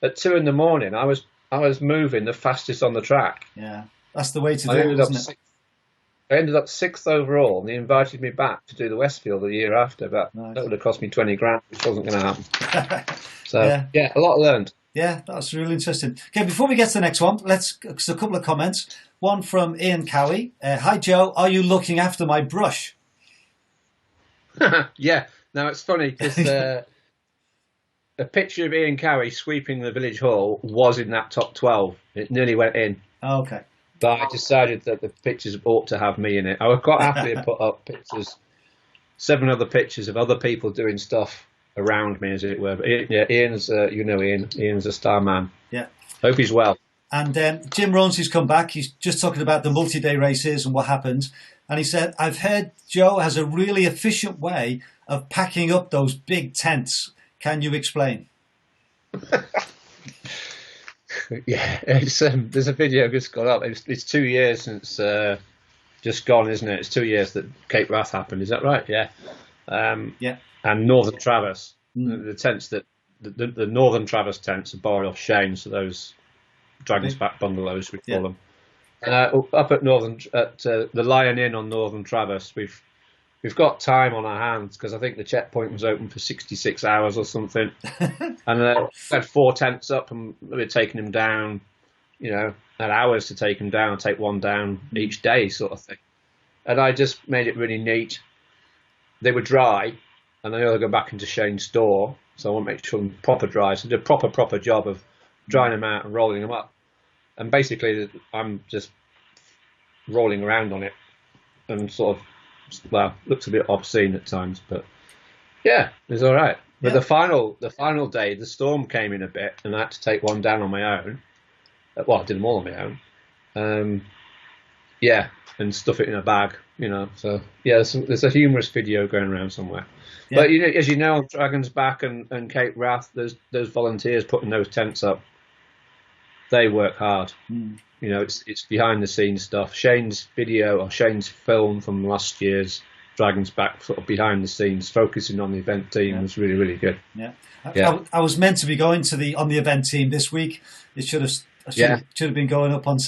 at 2 in the morning, I was moving the fastest on the track. Yeah, that's the way to do it, isn't it? I ended up 6th overall, and they invited me back to do the Westfield the year after, but nice. That would have cost me 20 grand, which wasn't going to happen. So, yeah, a lot learned. Yeah, that's really interesting. Okay, before we get to the next one, a couple of comments. One from Ian Cowie. Hi, Joe. Are you looking after my brush? Yeah. Now, it's funny, because a picture of Ian Cowie sweeping the village hall was in that top 12. It nearly went in. Oh, okay. But I decided that the pictures ought to have me in it. I would quite happily put up pictures, 7 other pictures of other people doing stuff around me, as it were. But Ian's, Ian. Ian's a star man. Yeah. Hope he's well. And Jim Ronsley's come back. He's just talking about the multi-day races and what happens. And he said, I've heard Joe has a really efficient way of packing up those big tents. Can you explain? Yeah, there's a video just gone up. It's 2 years since just gone, isn't it? It's 2 years that Cape Wrath happened. Is that right? Yeah. Yeah. And Northern Traverse, the tents that the Northern Traverse tents are borrowed off Shane, so those Dragon's Back bungalows we call them. Up at the Lion Inn on Northern Traverse, we've got time on our hands because I think the checkpoint was open for 66 hours or something, and we had 4 tents up, and we were taking them down. Had hours to take them down, take one down each day, sort of thing. And I just made it really neat. They were dry, and I know they go back into Shane's store, so I want to make sure they're proper dry. So I did a proper job of drying them out and rolling them up. And basically, I'm just rolling around on it, and sort of, looks a bit obscene at times, but yeah, it was all right. But the final day, the storm came in a bit, and I had to take one down on my own. Well, I did them all on my own. And stuff it in a bag, So yeah, there's a humorous video going around somewhere. Yeah. But as you know, on Dragon's Back and Cape Wrath, there's those volunteers putting those tents up. They work hard. It's behind the scenes stuff. Shane's video or Shane's film from last year's Dragon's Back, sort of behind the scenes, focusing on the event team, was really, really good. Yeah. I was meant to be going on the event team this week. It should have been going up on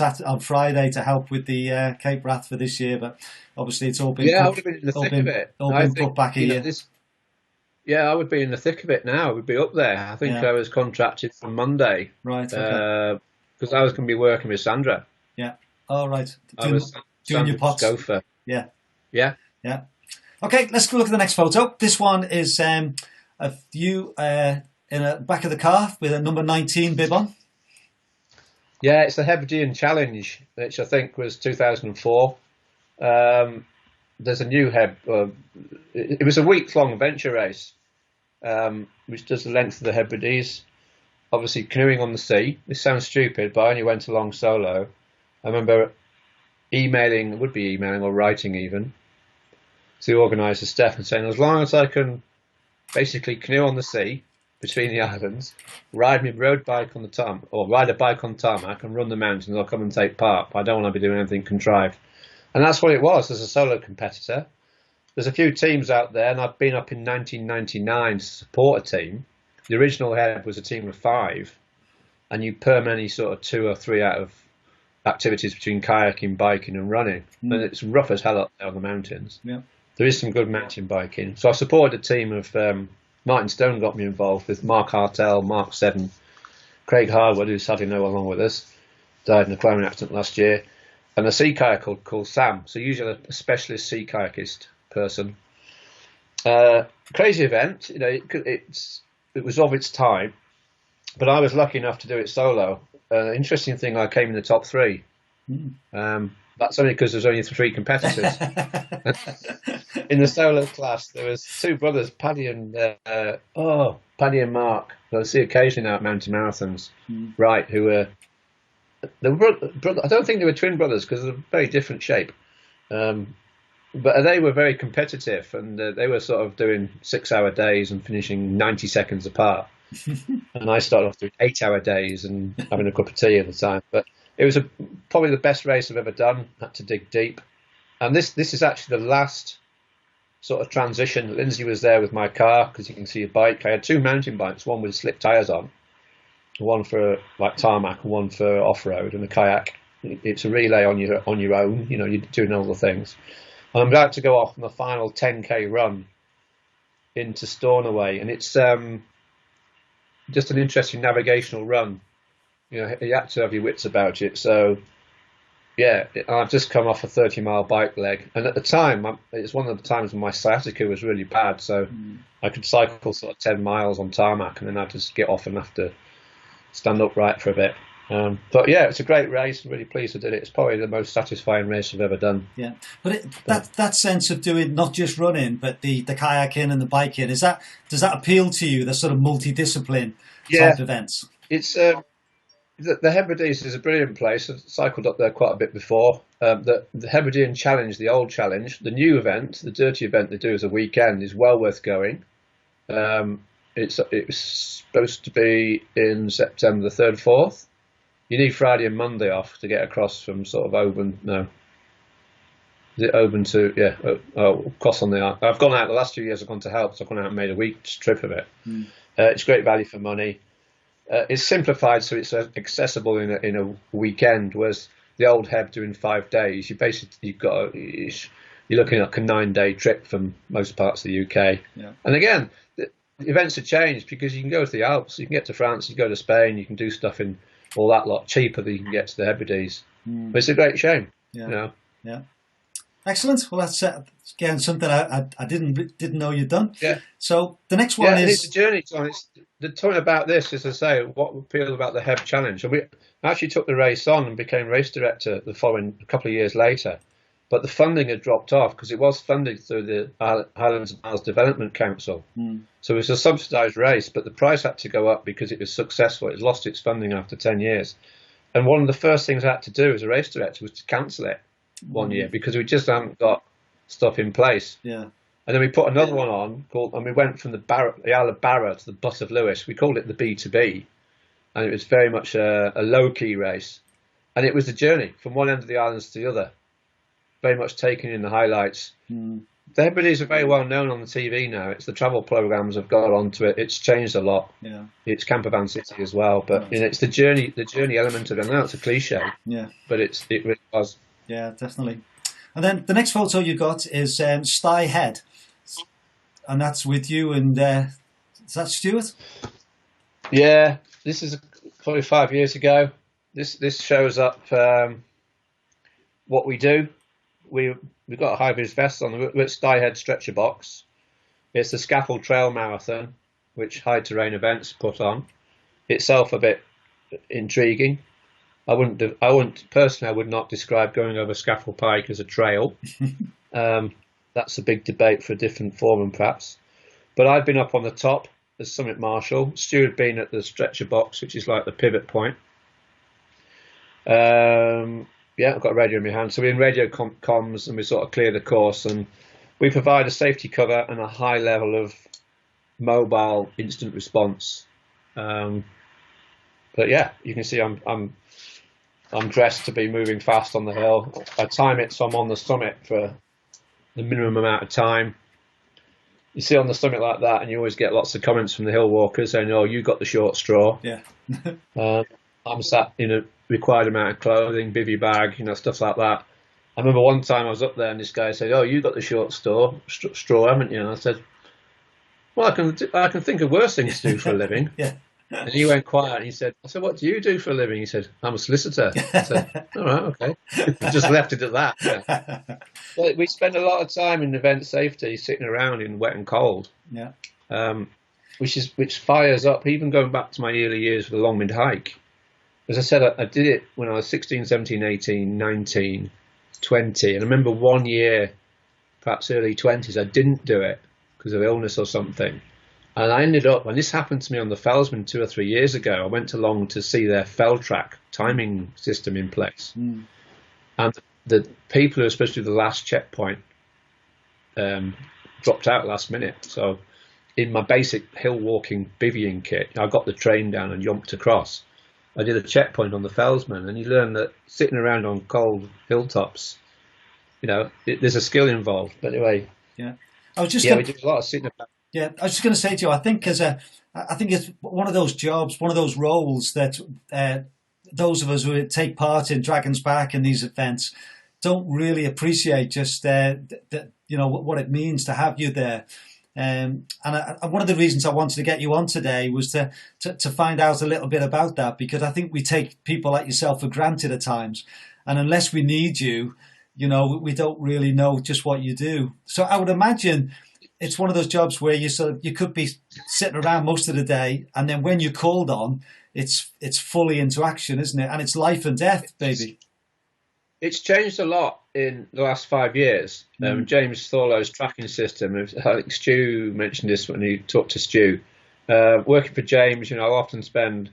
Friday to help with the Cape Wrath for this year, but obviously it's all been I would have been in the thick of it. All been put back a year. I would be in the thick of it now. I would be up there. I think I was contracted for Monday, right? Because I was going to be working with Sandra. Yeah. All right. Doing your pots. Gopher. Yeah. Yeah. Yeah. Okay, let's go look at the next photo. This one is of you in a back of the car with a number 19 bib on. Yeah, it's the Hebridean Challenge, which I think was 2004. There's a new it was a week-long adventure race, which does the length of the Hebrides. Obviously, canoeing on the sea. This sounds stupid, but I only went along solo. I remember would be emailing or writing even, to organiser Steph and saying, as long as I can basically canoe on the sea between the islands, ride a bike on tarmac and run the mountains, I'll come and take part. But I don't want to be doing anything contrived. And that's what it was as a solo competitor. There's a few teams out there, and I've been up in 1999 to support a team. The original head was a team of 5, and you perm any sort of 2 or 3 out of activities between kayaking, biking and running. And it's rough as hell up there on the mountains. Yeah. There is some good mountain biking. So I supported a team of Martin Stone got me involved with Mark Hartell, Mark Seddon, Craig Harwood, who sadly no longer with us, died in a climbing accident last year, and a sea kayaker called Sam. So usually a specialist sea kayakist person. Crazy event, it was of its time, but I was lucky enough to do it solo. Interesting thing, I came in the top 3. That's only because there's only 3 competitors. In the solo class, there was 2 brothers, Paddy and Mark, who I see occasionally now at mountain marathons, right? Who were I don't think they were twin brothers because they're very different shape, but they were very competitive, and they were sort of doing 6-hour days and finishing 90 seconds apart. And I started off doing 8-hour days and having a cup of tea at the time, but it was probably the best race I've ever done. Had to dig deep, and this is actually the last sort of transition. Lindsay was there with my car because you can see a bike. I had 2 mountain bikes, one with slick tyres on, one for like tarmac and one for off-road, and a kayak. It's a relay on your own. You're doing all the things. And I'm about to go off on the final 10k run into Stornoway, and it's just an interesting navigational run. You have to have your wits about it. So, yeah, I've just come off a 30-mile bike leg. And at the time, it's one of the times when my sciatica was really bad. So I could cycle sort of 10 miles on tarmac, and then I'd just get off and have to stand upright for a bit. But yeah, it's a great race. I'm really pleased I did it. It's probably the most satisfying race I've ever done. Yeah, but that sense of doing not just running, but the kayaking and the biking, does that appeal to you? The sort of multidiscipline type events. It's the Hebrides is a brilliant place. I've cycled up there quite a bit before. The Hebridean Challenge, the old challenge, the new event, the dirty event they do as a weekend is well worth going. It was supposed to be in September the 3rd, 4th. You need Friday and Monday off to get across from sort of Oban. No, is it Oban to across on the. I've gone out the last 2 years. I've gone to help. So I've gone out and made a week's trip of it. It's great value for money. It's simplified so it's accessible in a weekend. Whereas the old Heb doing 5 days, you're looking at like a 9-day trip from most parts of the UK. Yeah. And again, the events have changed because you can go to the Alps, you can get to France, you can go to Spain, you can do stuff in all that lot cheaper than you can get to the Hebrides. But it's a great shame. Yeah. You know? Yeah. Excellent. Well, that's again something I didn't know you'd done. Yeah. So the next one is it's a journey, Tom. It's the point about this, as I say, what we feel about the Heb Challenge. And we actually took the race on and became race director the following a couple of years later. But the funding had dropped off because it was funded through the Highlands and Isles Development Council. So it was a subsidised race, but the price had to go up because it was successful. It lost its funding after 10 years. And one of the first things I had to do as a race director was to cancel it 1 year because we just hadn't got stuff in place. Yeah. And then we put another one on, and we went from the Isle of Barra to the Butt of Lewis. We called it the B2B. And it was very much a low-key race. And it was the journey from one end of the islands to the other. Very much taking in the highlights. The Hebrides are very well known on the TV now. It's the travel programs have got onto it. It's changed a lot. Yeah. It's Campervan City as well, but it's the journey element of it. I know it's a cliche. Yeah. But it really was. Yeah, definitely. And then the next photo you got is Stye Head, and that's with you and is that Stuart? Yeah, this is probably 5 years ago. This shows up what we do. We've got a high-vis vest on. We're at Stye Head Stretcher Box. It's the Scaffold Trail Marathon, which high terrain events put on. Itself a bit intriguing. I would not describe going over Scaffold Pike as a trail. That's a big debate for a different forum, perhaps. But I've been up on the top as Summit Marshal. Stu had been at the Stretcher Box, which is like the pivot point. Yeah, I've got a radio in my hand. So we're in radio comms and we sort of clear the course and we provide a safety cover and a high level of mobile instant response. But yeah, you can see I'm dressed to be moving fast on the hill. I time it so I'm on the summit for the minimum amount of time. You see on the summit like that and you always get lots of comments from the hill walkers saying, oh, you got the short straw. Yeah. I'm sat in a required amount of clothing, bivvy bag, stuff like that. I remember one time I was up there and this guy said, oh, you got the short straw, haven't you? And I said, well, I can think of worse things to do for a living. Yeah. And he went quiet and he said, I said, what do you do for a living? He said, I'm a solicitor. I said, all right, okay. Just left it at that. Yeah. Well, we spend a lot of time in event safety sitting around in wet and cold. Yeah. Which fires up, even going back to my early years with the Longmid hike. As I said, I did it when I was 16, 17, 18, 19, 20. And I remember 1 year, perhaps early 20s, I didn't do it because of illness or something. And I ended up, and this happened to me on the Fellsman 2 or 3 years ago, I went along to see their fell track timing system in place. And the people who were supposed to do the last checkpoint dropped out last minute. So in my basic hill walking bivvying kit, I got the train down and jumped across. I did a checkpoint on the Fellsman, and you learn that sitting around on cold hilltops, there's a skill involved. But anyway, yeah, we do a lot of sitting about. Yeah, I was just going to say to you, I think it's one of those jobs, one of those roles that those of us who take part in Dragon's Back and these events don't really appreciate just what it means to have you there. And one of the reasons I wanted to get you on today was to find out a little bit about that, because I think we take people like yourself for granted at times, and unless we need you, we don't really know just what you do. So I would imagine it's one of those jobs where you could be sitting around most of the day, and then when you're called on, it's fully into action, isn't it? And it's life and death, baby. It's changed a lot in the last 5 years. James Thorlow's tracking system, I think Stu mentioned this when he talked to Stu. Working for James, I often spend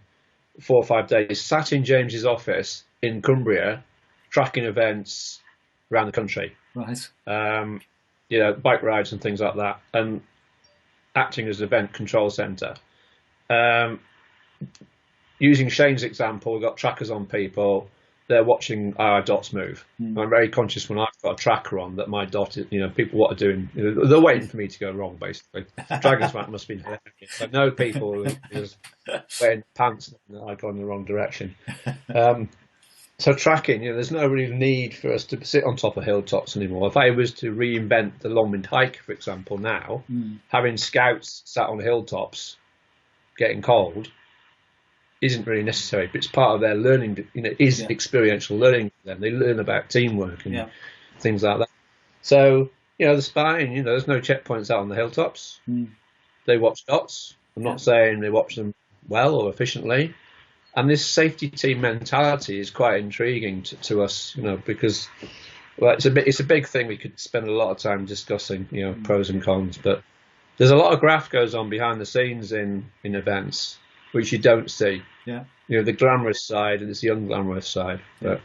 4 or 5 days sat in James's office in Cumbria, tracking events around the country. Right. Bike rides and things like that, and acting as an event control centre. using Shane's example, we've got trackers on people. They're watching our dots move. I'm very conscious when I've got a tracker on that my dot is, people what are doing, they're waiting for me to go wrong, basically. Dragon's Back must be hilarious. I know people who just wearing pants and I go in the wrong direction. So tracking, there's no real need for us to sit on top of hilltops anymore. If I was to reinvent the Longwind hike, for example, now, having scouts sat on hilltops getting cold isn't really necessary, but it's part of their learning, experiential learning for them. They learn about teamwork and things like that. So, the spine, there's no checkpoints out on the hilltops. They watch dots. I'm not saying they watch them well or efficiently. And this safety team mentality is quite intriguing to us, because it's a big thing. We could spend a lot of time discussing, pros and cons, but there's a lot of graft goes on behind the scenes in events, which you don't see. Yeah. The glamorous side and the unglamorous side. But,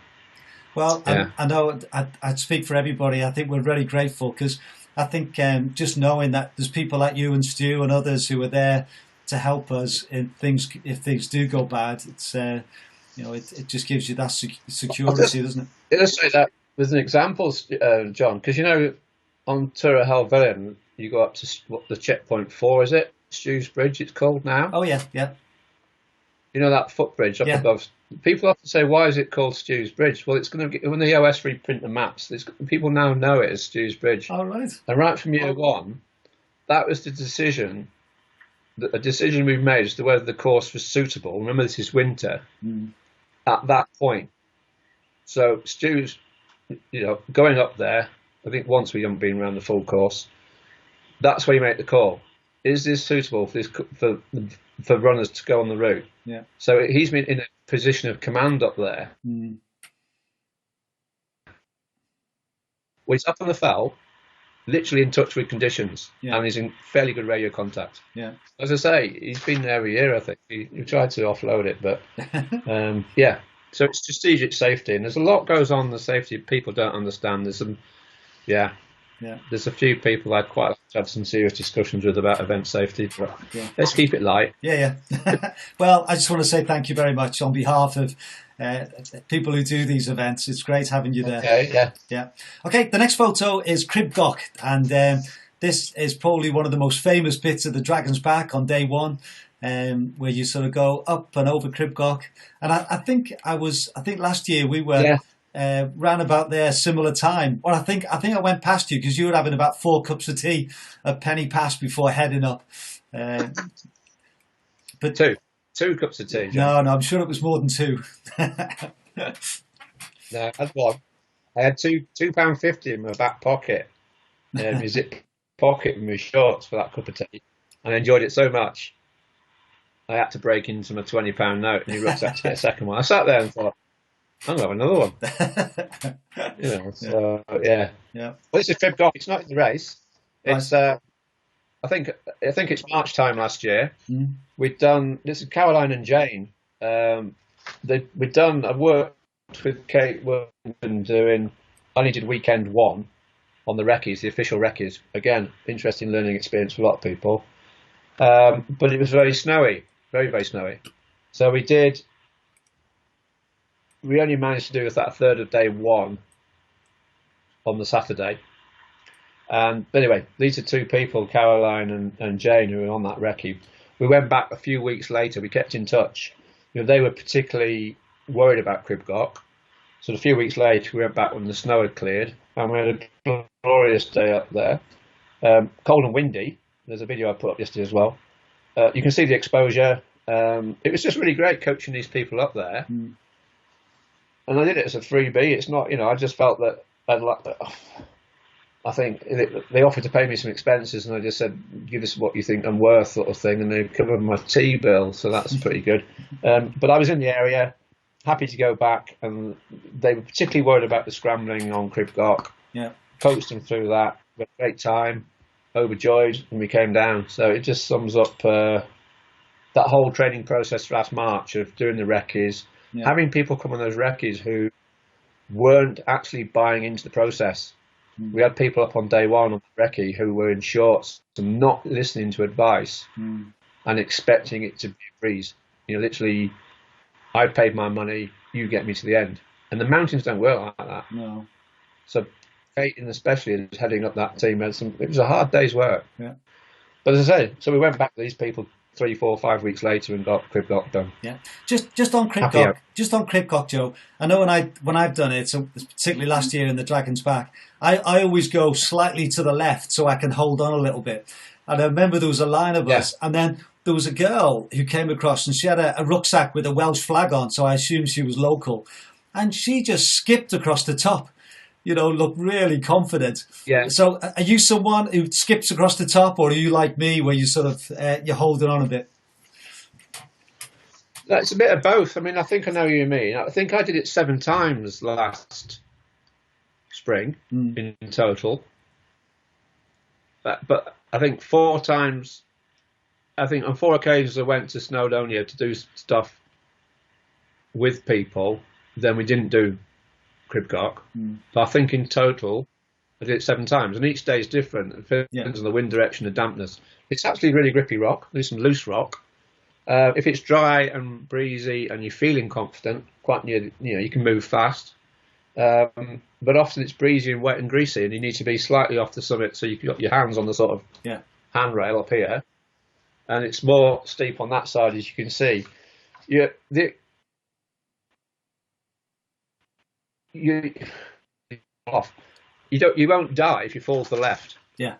well, I know I'd speak for everybody. I think we're really grateful because I think just knowing that there's people like you and Stu and others who are there to help us in things if things do go bad, it's it just gives you that security, doesn't it? Illustrate that with an example, John, because on Tour Helvellyn you go up to the checkpoint 4, is it? Stew's Bridge, it's called now. Oh yeah. That footbridge up above. People often say, why is it called Stew's Bridge? Well, it's going to when the OS reprint the maps, people now know it as Stew's Bridge. All right. And right from year one, that was the decision. A decision we've made as to whether the course was suitable. Remember, this is winter. At that point, so Stew's, going up there. I think once we haven't been around the full course. That's where you make the call. Is this suitable for runners to go on the route? Yeah. So he's been in a position of command up there. Well, he's up on the fell, literally in touch with conditions, and he's in fairly good radio contact. Yeah. As I say, he's been there every year, I think. He tried to offload it, but So it's strategic safety, and there's a lot goes on in the safety people don't understand. There's some, there's a few people I'd quite like to have some serious discussions with about event safety, but let's keep it light. Yeah. Well, I just want to say thank you very much on behalf of people who do these events. It's great having you there. Okay, yeah. Okay, the next photo is Cribgoch, and this is probably one of the most famous bits of the Dragon's Back on day one, where you sort of go up and over Cribgoch. And I think last year we were round about there similar time. Or I think I went past you because you were having about 4 cups of tea at Penny Pass before heading up. But two cups of tea, John. No, I'm sure it was more than 2. No, I had one. I had £2.50 in my back pocket, my zip pocket with my shorts for that cup of tea, and I enjoyed it so much. I had to break into my £20 note in your rucksack to get a second one. I sat there and thought, I'm going to have another one. So yeah. Well, this is Cribgoch. It's not in the race. It's I think it's March time last year. We'd done this is Caroline and Jane. I've worked with Kate and doing. I only did weekend 1 on the recce's, the official recce's. Again, interesting learning experience for a lot of people. But it was very snowy, very, very snowy. So we only managed to do that third of day 1 on the Saturday. But anyway, these are 2 people, Caroline and Jane, who were on that recce. We went back a few weeks later. We kept in touch. They were particularly worried about Cribgoch. So a few weeks later, we went back when the snow had cleared, and we had a glorious day up there. Cold and windy. There's a video I put up yesterday as well. You can see the exposure. It was just really great coaching these people up there. And I did it as a freebie. It's not, I just felt that I think they offered to pay me some expenses, and I just said, give us what you think I'm worth, sort of thing, and they covered my tea bill, so that's pretty good. But I was in the area, happy to go back, and they were particularly worried about the scrambling on Cribgoch. Yeah. Coached them through that. We had a great time, overjoyed, and we came down. So it just sums up that whole training process last March of doing the recce's, having people come on those recce's who weren't actually buying into the process. We had people up on day 1 on the recce who were in shorts and not listening to advice and expecting it to be a breeze. Literally I paid my money, you get me to the end. And the mountains don't work like that. No. So Peyton especially is heading up that team. It was a hard day's work. Yeah. But as I say, so we went back to these people 3, 4, 5 weeks later and got Cribcock done. Yeah. Just on Cribcock, Joe. I know when I've done it, so particularly last year in the Dragon's Back, I always go slightly to the left so I can hold on a little bit. And I remember there was a line of us, and then there was a girl who came across and she had a rucksack with a Welsh flag on, so I assumed she was local. And she just skipped across the top, looked really confident. Yeah. So are you someone who skips across the top, or are you like me where you sort of, you're holding on a bit? It's a bit of both. I mean, I think I know what you mean. I think I did it 7 times last spring in total. But I think 4 times, I think on 4 occasions I went to Snowdonia to do stuff with people. Then we didn't do Cribcock. But I think in total I did it 7 times. And each day is different. It depends on the wind direction and dampness. It's actually really grippy rock. There's some loose rock. If it's dry and breezy and you're feeling confident, quite near, you can move fast. But often it's breezy and wet and greasy, and you need to be slightly off the summit so you've got your hands on the sort of handrail up here, and it's more steep on that side, as you can see. You won't die if you fall to the left. Yeah.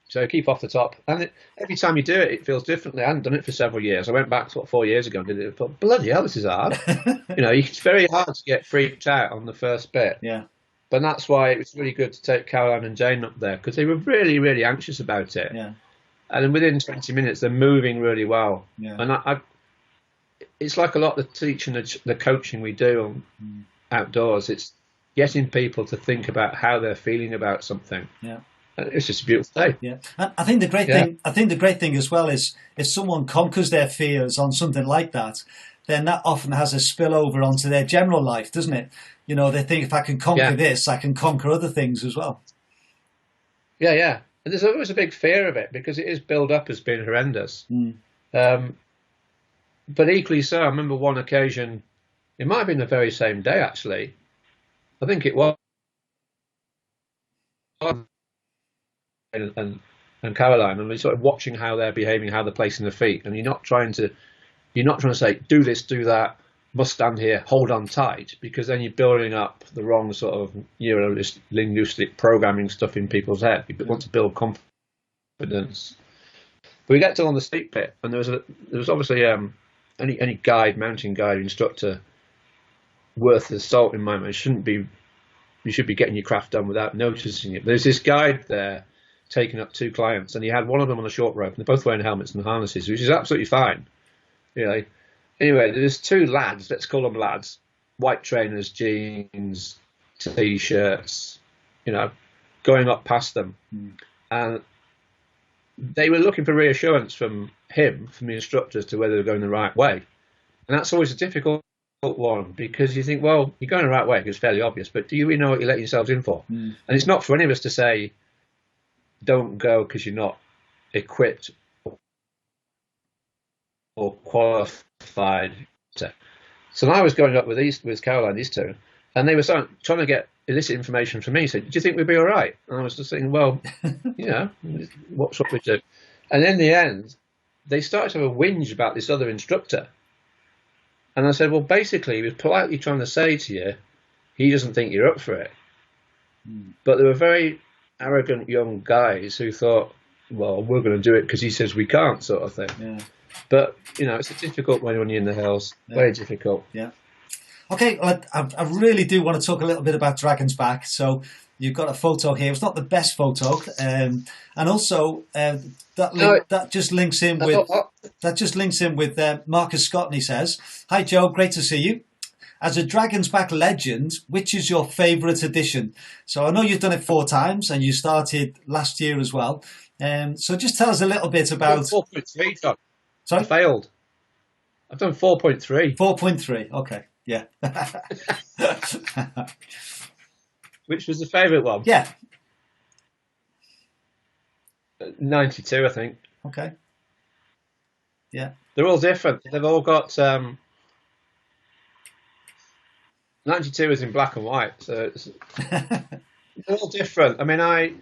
So keep off the top, and every time you do it, it feels differently. I hadn't done it for several years. I went back 4 years ago and did it. I thought, bloody hell, this is hard. It's very hard to get freaked out on the first bit. Yeah. But that's why it was really good to take Caroline and Jane up there, because they were really, really anxious about it. Yeah. And then within 20 minutes, they're moving really well. Yeah. And it's like a lot of the teaching, the coaching we do on outdoors. It's getting people to think about how they're feeling about something. Yeah. It's just a beautiful day. Yeah, and I think the great thing as well is if someone conquers their fears on something like that, then that often has a spillover onto their general life, doesn't it? They think, if I can conquer this, I can conquer other things as well. Yeah, yeah. And there's always a big fear of it because it is built up as being horrendous. But equally so, I remember one occasion, it might have been the very same day actually. I think it was. And Caroline, and we're sort of watching how they're behaving, how they're placing their feet, and you're not trying to say, do this, do that, must stand here, hold on tight, because then you're building up the wrong sort of linguistic programming stuff in people's head. You want to build confidence. But we get to on the steep bit, and there was obviously any guide, mountain guide, instructor worth the salt in my mind. You should be getting your craft done without noticing it. There's this guide there taking up 2 clients, and he had one of them on a short rope, and they're both wearing helmets and harnesses, which is absolutely fine. Anyway, there's 2 lads, let's call them lads, white trainers, jeans, t-shirts, going up past them. And they were looking for reassurance from the instructors, to whether they're going the right way. And that's always a difficult one, because you think, well, you're going the right way because it's fairly obvious, but do you really know what you're letting yourselves in for? And it's not for any of us to say, don't go because you're not equipped or qualified. So I was going up with Caroline, these 2, and they were trying to get illicit information from me. So, do you think we'd be all right? And I was just thinking, well, what's what we do? And in the end, they started to have a whinge about this other instructor. And I said, well, basically, he was politely trying to say to you, he doesn't think you're up for it. But there were very arrogant young guys who thought, well, we're going to do it because he says we can't, sort of thing. Yeah. But, it's a difficult one when you're in the hills. Yeah. Very difficult. Yeah. Okay, well, I really do want to talk a little bit about Dragon's Back. So you've got a photo here. It's not the best photo. And also, that just links in with Marcus Scott, and he says, "Hi Joe, great to see you. As a Dragon's Back legend, which is your favourite edition?" So I know you've done it 4 times, and you started last year as well. So just tell us a little bit about 4.3, John. Sorry, I failed. I've done 4.3. 4.3. Okay, yeah. Which was the favourite one? Yeah. 92, I think. Okay. Yeah. They're all different. They've all got 92 is in black and white, so it's a little different. I mean, I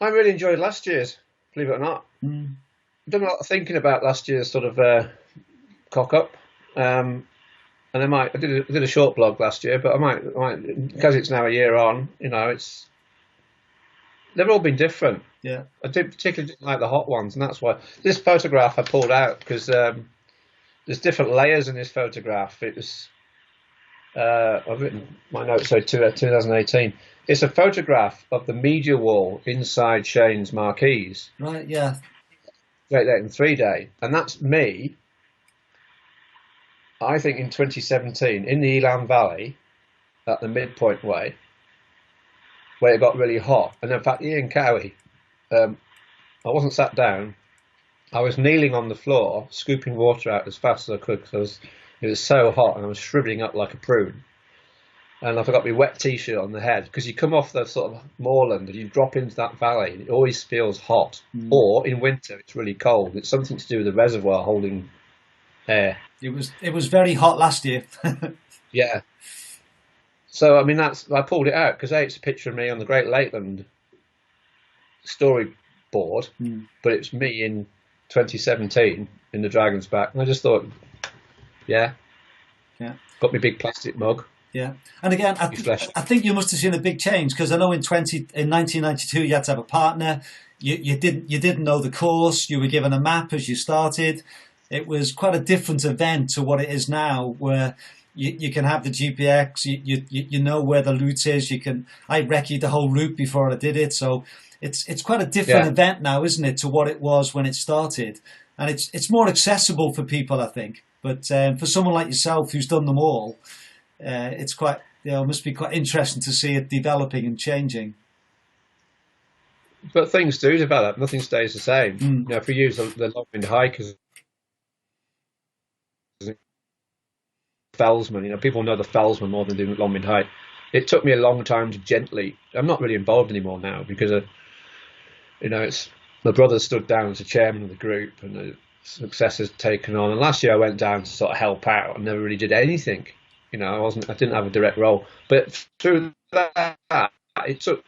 really enjoyed last year's, believe it or not. I've done a lot of thinking about last year's sort of cock up. And I did a short blog last year, but I might because it's now a year on. You know, they've all been different. Yeah, I particularly didn't like the hot ones, and that's why this photograph I pulled out because there's different layers in this photograph. It was I've written my notes, so 2018. It's a photograph of the media wall inside Shane's marquees. Right. Yeah. Great Leighton 3-day, and that's me. I think in 2017 in the Elan Valley, at the midpoint way, where it got really hot, and in fact Ian Cowie, I wasn't sat down. I was kneeling on the floor, scooping water out as fast as I could because it was so hot and I was shriveling up like a prune. And I forgot my wet t-shirt on the head because you come off the sort of moorland and you drop into that valley and it always feels hot. Or in winter it's really cold. It's something to do with the reservoir holding air. It was very hot last year. Yeah. So I mean I pulled it out because it's a picture of me on the Great Lakeland storyboard, but it's me in 2017 in the Dragon's Back, and I just thought, yeah, got my big plastic mug. Yeah, and again, I think you must have seen a big change because I know in 1992 you had to have a partner. You didn't know the course. You were given a map as you started. It was quite a different event to what it is now, where you can have the GPX. You know where the route is. I recce'd the whole route before I did it, so it's quite a different event now, isn't it, to what it was when it started, and it's more accessible for people, I think. But for someone like yourself who's done them all. It's quite, must be quite interesting to see it developing and changing. But things do develop. Nothing stays the same. You know, if we use the Longwind hike as Fellsman, you know, people know the Fellsman more than the Longwind hike. It took me a long time to gently. I'm not really involved anymore now because it's my brother stood down as the chairman of the group and the successor's taken on. And last year I went down to sort of help out and never really did anything. You know, I didn't have a direct role, but through that, it took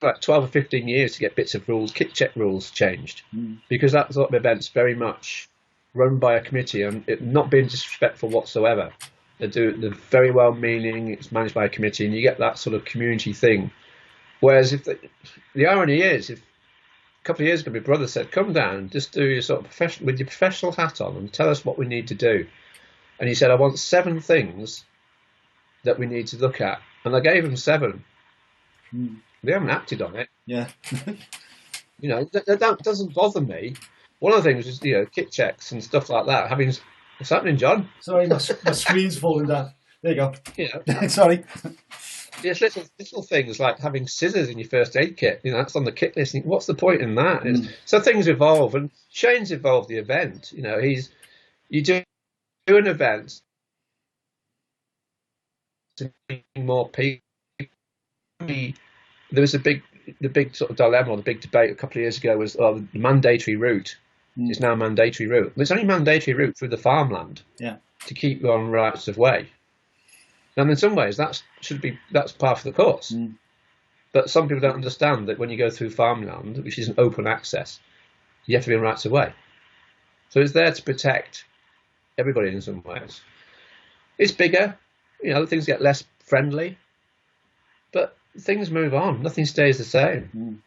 like 12 or 15 years to get bits of rules, kit check rules changed, because that sort of event's very much run by a committee and it not being disrespectful whatsoever. They're very well meaning. It's managed by a committee, and you get that sort of community thing. Whereas the irony is, if a couple of years ago my brother said, "Come down, just do your sort of with your professional hat on, and tell us what we need to do." And he said, "I want 7 things that we need to look at." And I gave him 7. They haven't acted on it. Yeah. You know, that doesn't bother me. One of the things is, kit checks and stuff like that. What's happening, John? Sorry, my screen's falling down. There you go. Yeah. Sorry. It's little things like having scissors in your first aid kit. You know, that's on the kit list. What's the point in that? So things evolve, and Shane's evolved the event. You know, you do an event to bring more people. There was the big sort of dilemma, or the big debate a couple of years ago was the mandatory route. It's now a mandatory route. But it's only mandatory route through the farmland to keep you on rights of way. And in some ways, that's part of the course. But some people don't understand that when you go through farmland, which is an open access, you have to be on rights of way. So it's there to protect everybody in some ways. It's bigger, things get less friendly, but things move on. Nothing stays the same.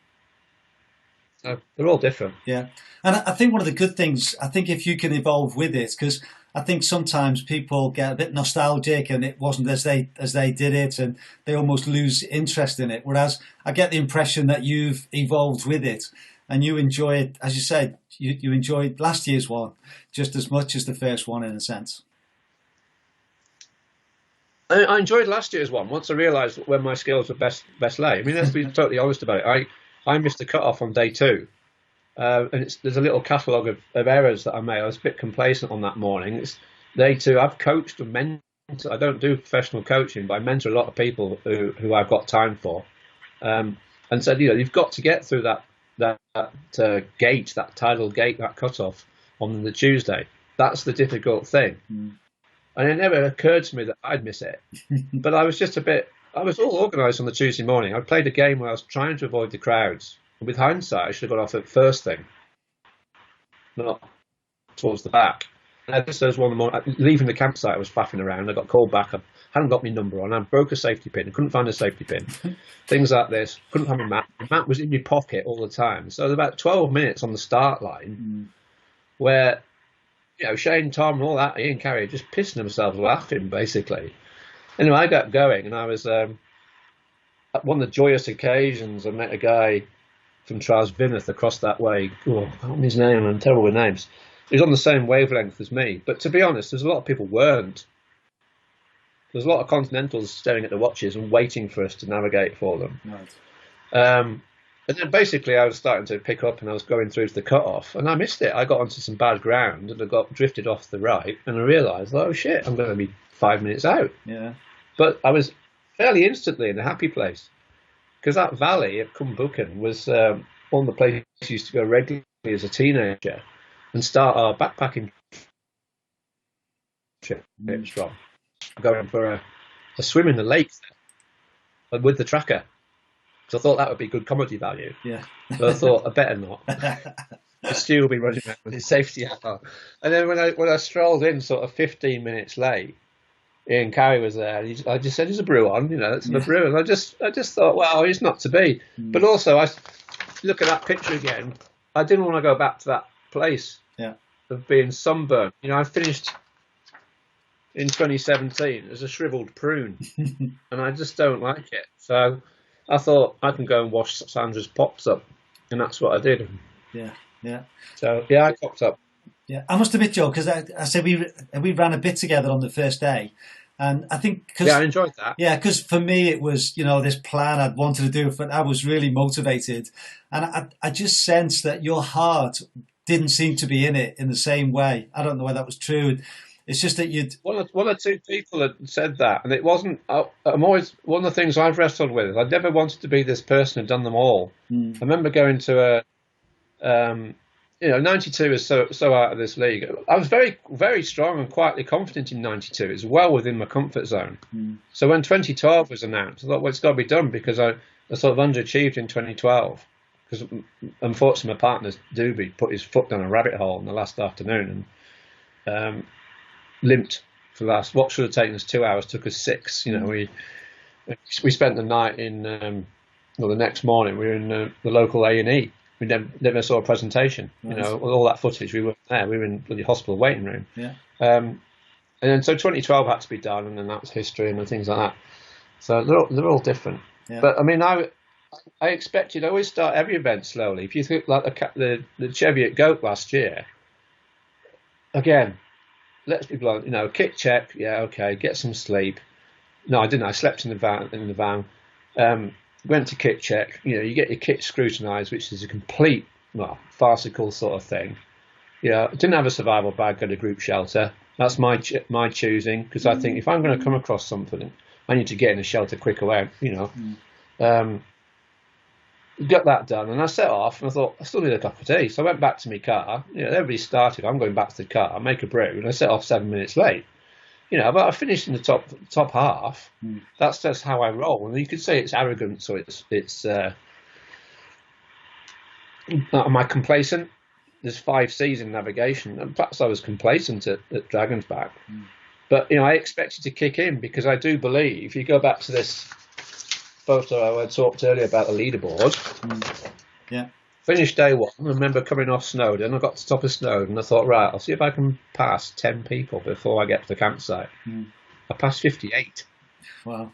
So they're all different. Yeah. And I think one of the good things, I think if you can evolve with it, because I think sometimes people get a bit nostalgic and it wasn't as they did it and they almost lose interest in it. Whereas I get the impression that you've evolved with it and you enjoy it, as you said, you enjoyed last year's one just as much as the first one in a sense. I enjoyed last year's one once I realised when my skills were best lay. I mean, let's be totally honest about it. I missed the cut-off on day 2. And there's a little catalogue of errors that I made. I was a bit complacent on that morning. It's day 2. I've coached and mentored. I don't do professional coaching, but I mentor a lot of people who I've got time for. And said, you've got to get through that gate, that tidal gate, that cut-off on the Tuesday. That's the difficult thing. And it never occurred to me that I'd miss it. But I was all organised on the Tuesday morning. I played a game where I was trying to avoid the crowds. And with hindsight, I should have got off at first thing, not towards the back. And just as one more, leaving the campsite, I was faffing around. I got called back. I hadn't got my number on. I broke a safety pin. I couldn't find a safety pin. Things like this. Couldn't find my map. My map was in my pocket all the time. So there was about 12 minutes on the start line where, Shane, Tom, and all that, Ian Carrier, just pissing themselves laughing, basically. Anyway, I got going, and I was at one of the joyous occasions. I met a guy from Trawsfynydd across that way. Oh, I don't know his name. I'm terrible with names. He was on the same wavelength as me. But to be honest, there's a lot of people weren't. There's a lot of Continentals staring at the watches and waiting for us to navigate for them. Right. And then basically I was starting to pick up and I was going through to the cut-off and I missed it. I got onto some bad ground and I got drifted off the right and I realised, oh shit, I'm going to be 5 minutes out. Yeah. But I was fairly instantly in a happy place because that valley at Cumbucan was one of the places I used to go regularly as a teenager and start our backpacking trip from. Going for a swim in the lake with the tracker. So I thought that would be good comedy value. Yeah. But I thought I better not. Stu will be running around with his safety hat on. And then when I strolled in sort of 15 minutes late, Ian Cowie was there. And I just said, "There's a brew on, it's a brew." And I just thought, well, he's not to be. But also, I look at that picture again. I didn't want to go back to that place of being sunburned. I finished in 2017 as a shriveled prune, and I just don't like it. So I thought I can go and wash Sandra's pops up, and that's what I did. Yeah. So I cocked up. Yeah, I must admit, Joe, because I said we ran a bit together on the first day, and I think I enjoyed that. Yeah, because for me it was this plan I'd wanted to do, but I was really motivated, and I just sensed that your heart didn't seem to be in it in the same way. I don't know whether that was true. It's just that you'd... One or two people had said that, and it wasn't... I'm always... One of the things I've wrestled with is I never wanted to be this person who'd done them all. I remember going to a... 92 is so out of this league. I was very, very strong and quietly confident in 92. It's well within my comfort zone. So when 2012 was announced, I thought, well, it's got to be done because I sort of underachieved in 2012. Because unfortunately, my partner, Doobie, put his foot down a rabbit hole in the last afternoon and... limped for the last. What should have taken us 2 hours took us 6. We spent the night in. The next morning we were in the local A&E. We never saw a presentation. Nice. All that footage we weren't there. We were in the hospital waiting room. Yeah. And then so 2012 had to be done, and then that was history and things like that. So they're all different. Yeah. But I mean, I expected. I always start every event slowly. If you think like the Cheviot Goat last year, again. Let's be blunt, kit check, yeah, okay, get some sleep. No, I didn't. I slept in the van. Went to kit check. You get your kit scrutinised, which is a complete, farcical sort of thing. Didn't have a survival bag at a group shelter. That's my choosing, because I think if I'm going to come across something, I need to get in a shelter quick away. Got that done, and I set off, and I thought, I still need a cup of tea. So I went back to my car. Everybody started. I'm going back to the car. I make a brew, and I set off 7 minutes late. But I finished in the top half. That's just how I roll. And you could say it's arrogance, or it's am I complacent? There's 5 C's in navigation, and perhaps I was complacent at Dragon's Back. But I expected to kick in because I do believe. If you go back to this photo I talked earlier about the leaderboard. Yeah. Finished day 1. I remember coming off Snowdon. I got to the top of Snowdon. I thought, right, I'll see if I can pass 10 people before I get to the campsite. I passed 58. Wow.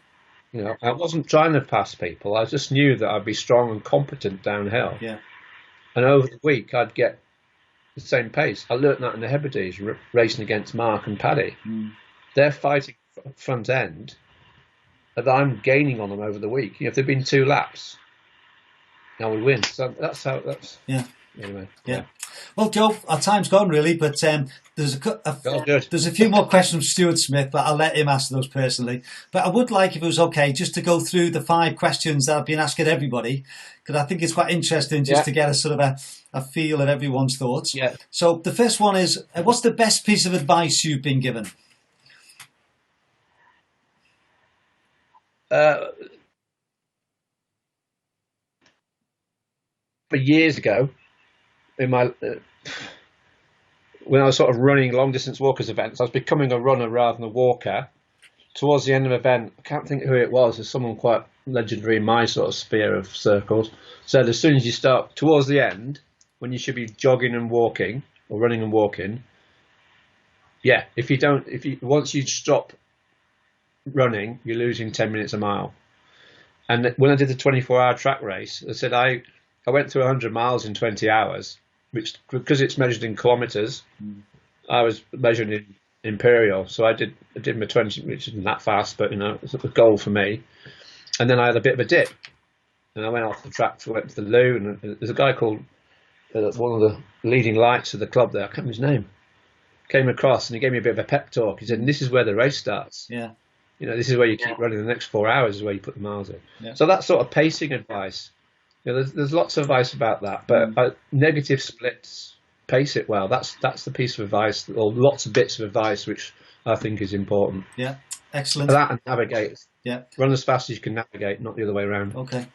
I wasn't trying to pass people. I just knew that I'd be strong and competent downhill. Yeah. And over the week, I'd get the same pace. I learnt that in the Hebrides, racing against Mark and Paddy. They're fighting front end. That I'm gaining on them over the week. If there've been 2 laps, I would win. So that's how. Yeah. Anyway. Yeah. Well, Joe, our time's gone really, but there's a few more questions from Stuart Smith, but I'll let him answer those personally. But I would like, if it was okay, just to go through the 5 questions that I've been asking everybody, because I think it's quite interesting just to get a sort of a feel of everyone's thoughts. Yeah. So the first one is, what's the best piece of advice you've been given? Uh, but years ago, in my when I was sort of running long distance walkers events, I was becoming a runner rather than a walker. Towards the end of the event, I can't think who it was. There's someone quite legendary in my sort of sphere of circles. Said as soon as you start towards the end, when you should be jogging and walking or running and walking, yeah, once you stop running, you're losing 10 minutes a mile. And when I did the 24-hour track race, I said I went through 100 miles in 20 hours, which because it's measured in kilometres, I was measuring in imperial. So I did my 20, which isn't that fast, but it's a goal for me. And then I had a bit of a dip, and I went off the track, went to the loo, and there's a guy called one of the leading lights of the club there. I can't remember his name. Came across and he gave me a bit of a pep talk. He said, "This is where the race starts. Yeah. This is where you keep running. The next 4 hours is where you put the miles in." Yeah. So that sort of pacing advice. There's lots of advice about that, but negative splits, pace it well. That's the piece of advice, or lots of bits of advice which I think is important. Yeah, excellent. That and navigate. Yeah, run as fast as you can navigate, not the other way around. Okay,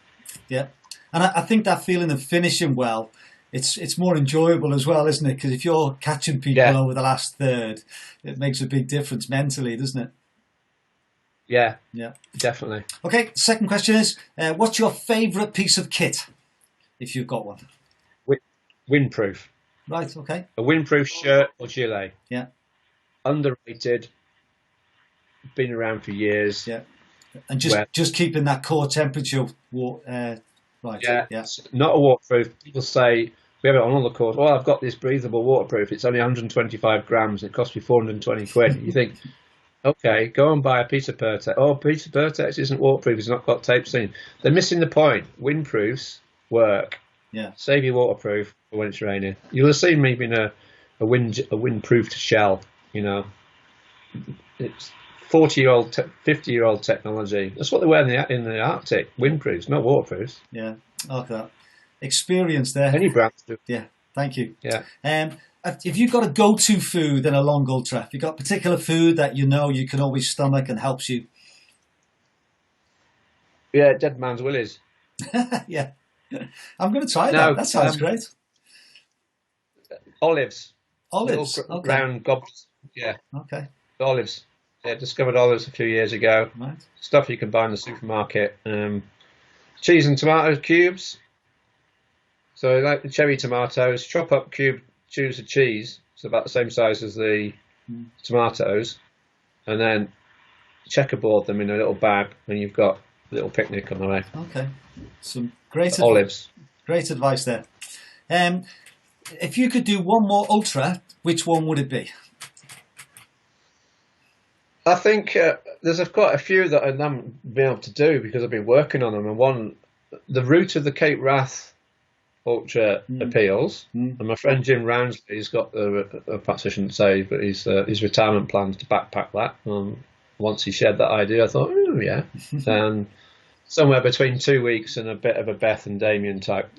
yeah, and I think that feeling of finishing well, it's more enjoyable as well, isn't it? Because if you're catching people over the last third, it makes a big difference mentally, doesn't it? Yeah, yeah, definitely. Okay, second question is, what's your favourite piece of kit, if you've got one? Windproof. Right, okay. A windproof shirt or gilet. Yeah. Underrated. Been around for years. Yeah. And just keeping that core temperature, right? Yeah. Not a waterproof. People say, we have it on all the course, I've got this breathable waterproof. It's only 125 grams. It costs me 420 quid. You think, okay, go and buy a piece of Pertex. Oh, a piece of Pertex isn't waterproof. It's not got tape seam. They're missing the point. Windproofs work. Yeah. Save you waterproof for when it's raining. You'll have seen me being a windproofed shell. It's 40-year-old, 50-year-old technology. That's what they wear in the Arctic. Windproofs, not waterproofs. Yeah. Okay. That experience there. Any brands do. Yeah. Thank you. Yeah. If you've got a go-to food in a long ultra, if you've got particular food that you can always stomach and helps you. Yeah, Dead Man's Willies. Yeah. I'm going to try that. That sounds great. Olives. Olives. Little round gobs. Yeah. Okay. Olives. Yeah, discovered olives a few years ago. Right. Stuff you can buy in the supermarket. Cheese and tomato cubes. So like the cherry tomatoes, chop up cubes of cheese. It's about the same size as the tomatoes. And then checkerboard them in a little bag, and you've got a little picnic on the way. Okay. Some great olives. Great advice there. If you could do one more ultra, which one would it be? I think there's quite a few that I haven't been able to do because I've been working on them. And the route of the Cape Wrath Ultra appeals. And my friend Jim Roundsley's got perhaps I shouldn't say, but his retirement plans to backpack that. Once he shared that idea, I thought, oh yeah. And somewhere between 2 weeks and a bit of a Beth and Damien type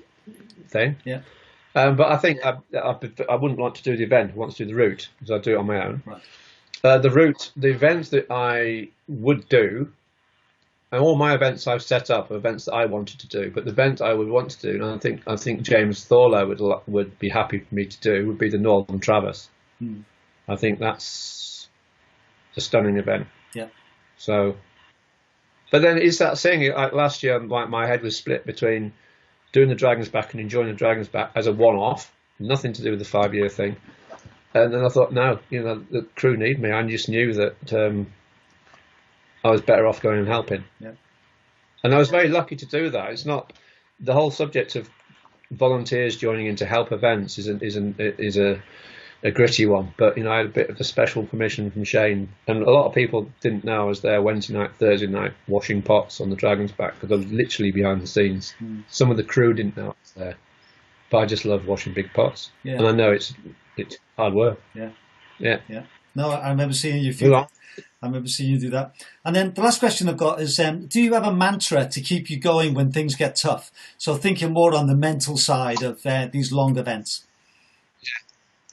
thing. Yeah. But I think I wouldn't want to do the event. I want to do the route because I do it on my own. Right. The events that I would do, and all my events I've set up are events that I wanted to do. But the event I would want to do, and I think James Thorlow would be happy for me to do, would be the Northern Traverse. I think that's a stunning event. Yeah. So, but then is that thing? Like last year, my head was split between doing the Dragon's Back and enjoying the Dragon's Back as a one-off, nothing to do with the 5-year thing. And then I thought, no, the crew need me. I just knew that I was better off going and helping. Yeah. And I was very lucky to do that. It's not the whole subject of volunteers joining in to help events is a gritty one. But I had a bit of a special permission from Shane, and a lot of people didn't know I was there Wednesday night, Thursday night, washing pots on the Dragon's Back because I was literally behind the scenes. Some of the crew didn't know I was there, but I just love washing big pots. Yeah. And I know it's hard work. Yeah. Yeah. Yeah. No, I remember seeing you. I remember seeing you do that. And then the last question I've got is, do you have a mantra to keep you going when things get tough? So thinking more on the mental side of these long events.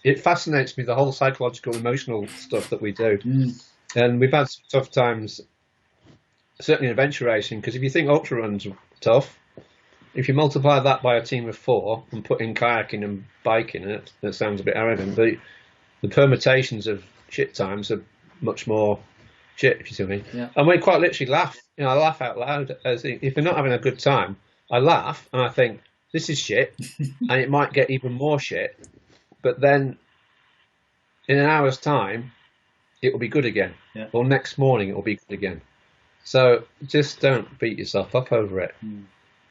It fascinates me, the whole psychological, emotional stuff that we do. And we've had some tough times certainly in adventure racing, because if you think ultra runs are tough, if you multiply that by a team of 4 and put in kayaking and biking, that sounds a bit arrogant, but the permutations of shit times are much more shit, if you see what I mean. Yeah. And we quite literally laugh. I laugh out loud. If we're not having a good time, I laugh and I think, this is shit, and it might get even more shit. But then, in an hour's time, it will be good again. Yeah. Or next morning, it will be good again. So just don't beat yourself up over it.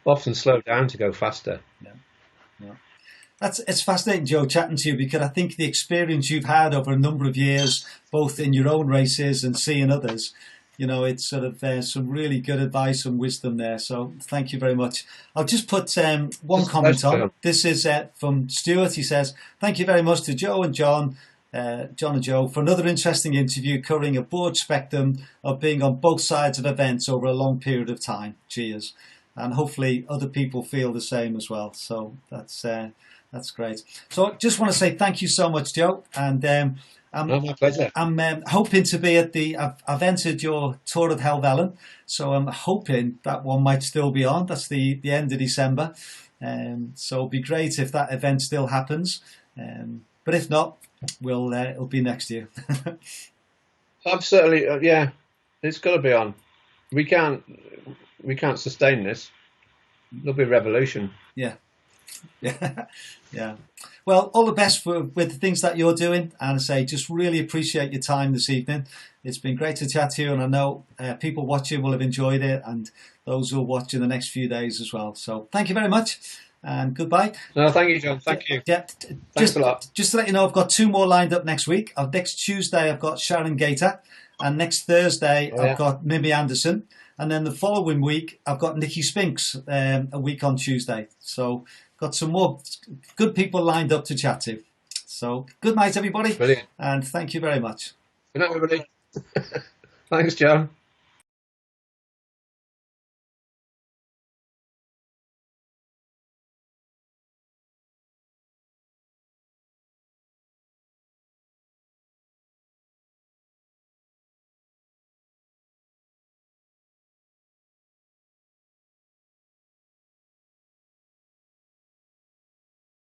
Often slow down to go faster. Yeah. It's fascinating, Joe, chatting to you, because I think the experience you've had over a number of years, both in your own races and seeing others, it's sort of some really good advice and wisdom there. So thank you very much. I'll just put one comment on. This is from Stuart. He says, thank you very much to Joe and John and Joe for another interesting interview covering a broad spectrum of being on both sides of events over a long period of time. Cheers. And hopefully other people feel the same as well. So that's great. So I just want to say thank you so much, Joe. And my pleasure. I'm hoping to be at I've entered your Tour of Helvellyn, so I'm hoping that one might still be on. That's the end of December. So it'll be great if that event still happens. But if not, it'll be next year. Absolutely, yeah. It's got to be on. We can't sustain this. There'll be a revolution. Yeah. Yeah. Well, all the best with the things that you're doing, and I say just really appreciate your time this evening. It's been great to chat to you, and I know people watching will have enjoyed it, and those who will watch in the next few days as well. So thank you very much, and goodbye. No, thank you, John. Thank you. Yeah, Thanks a lot. Just to let you know, I've got 2 more lined up next week. Next Tuesday, I've got Sharon Gator, and next Thursday, I've got Mimi Anderson. And then the following week, I've got Nikki Spinks a week on Tuesday. So got some more good people lined up to chat to. So good night, everybody. Brilliant. And thank you very much. Good night, everybody. Thanks, John.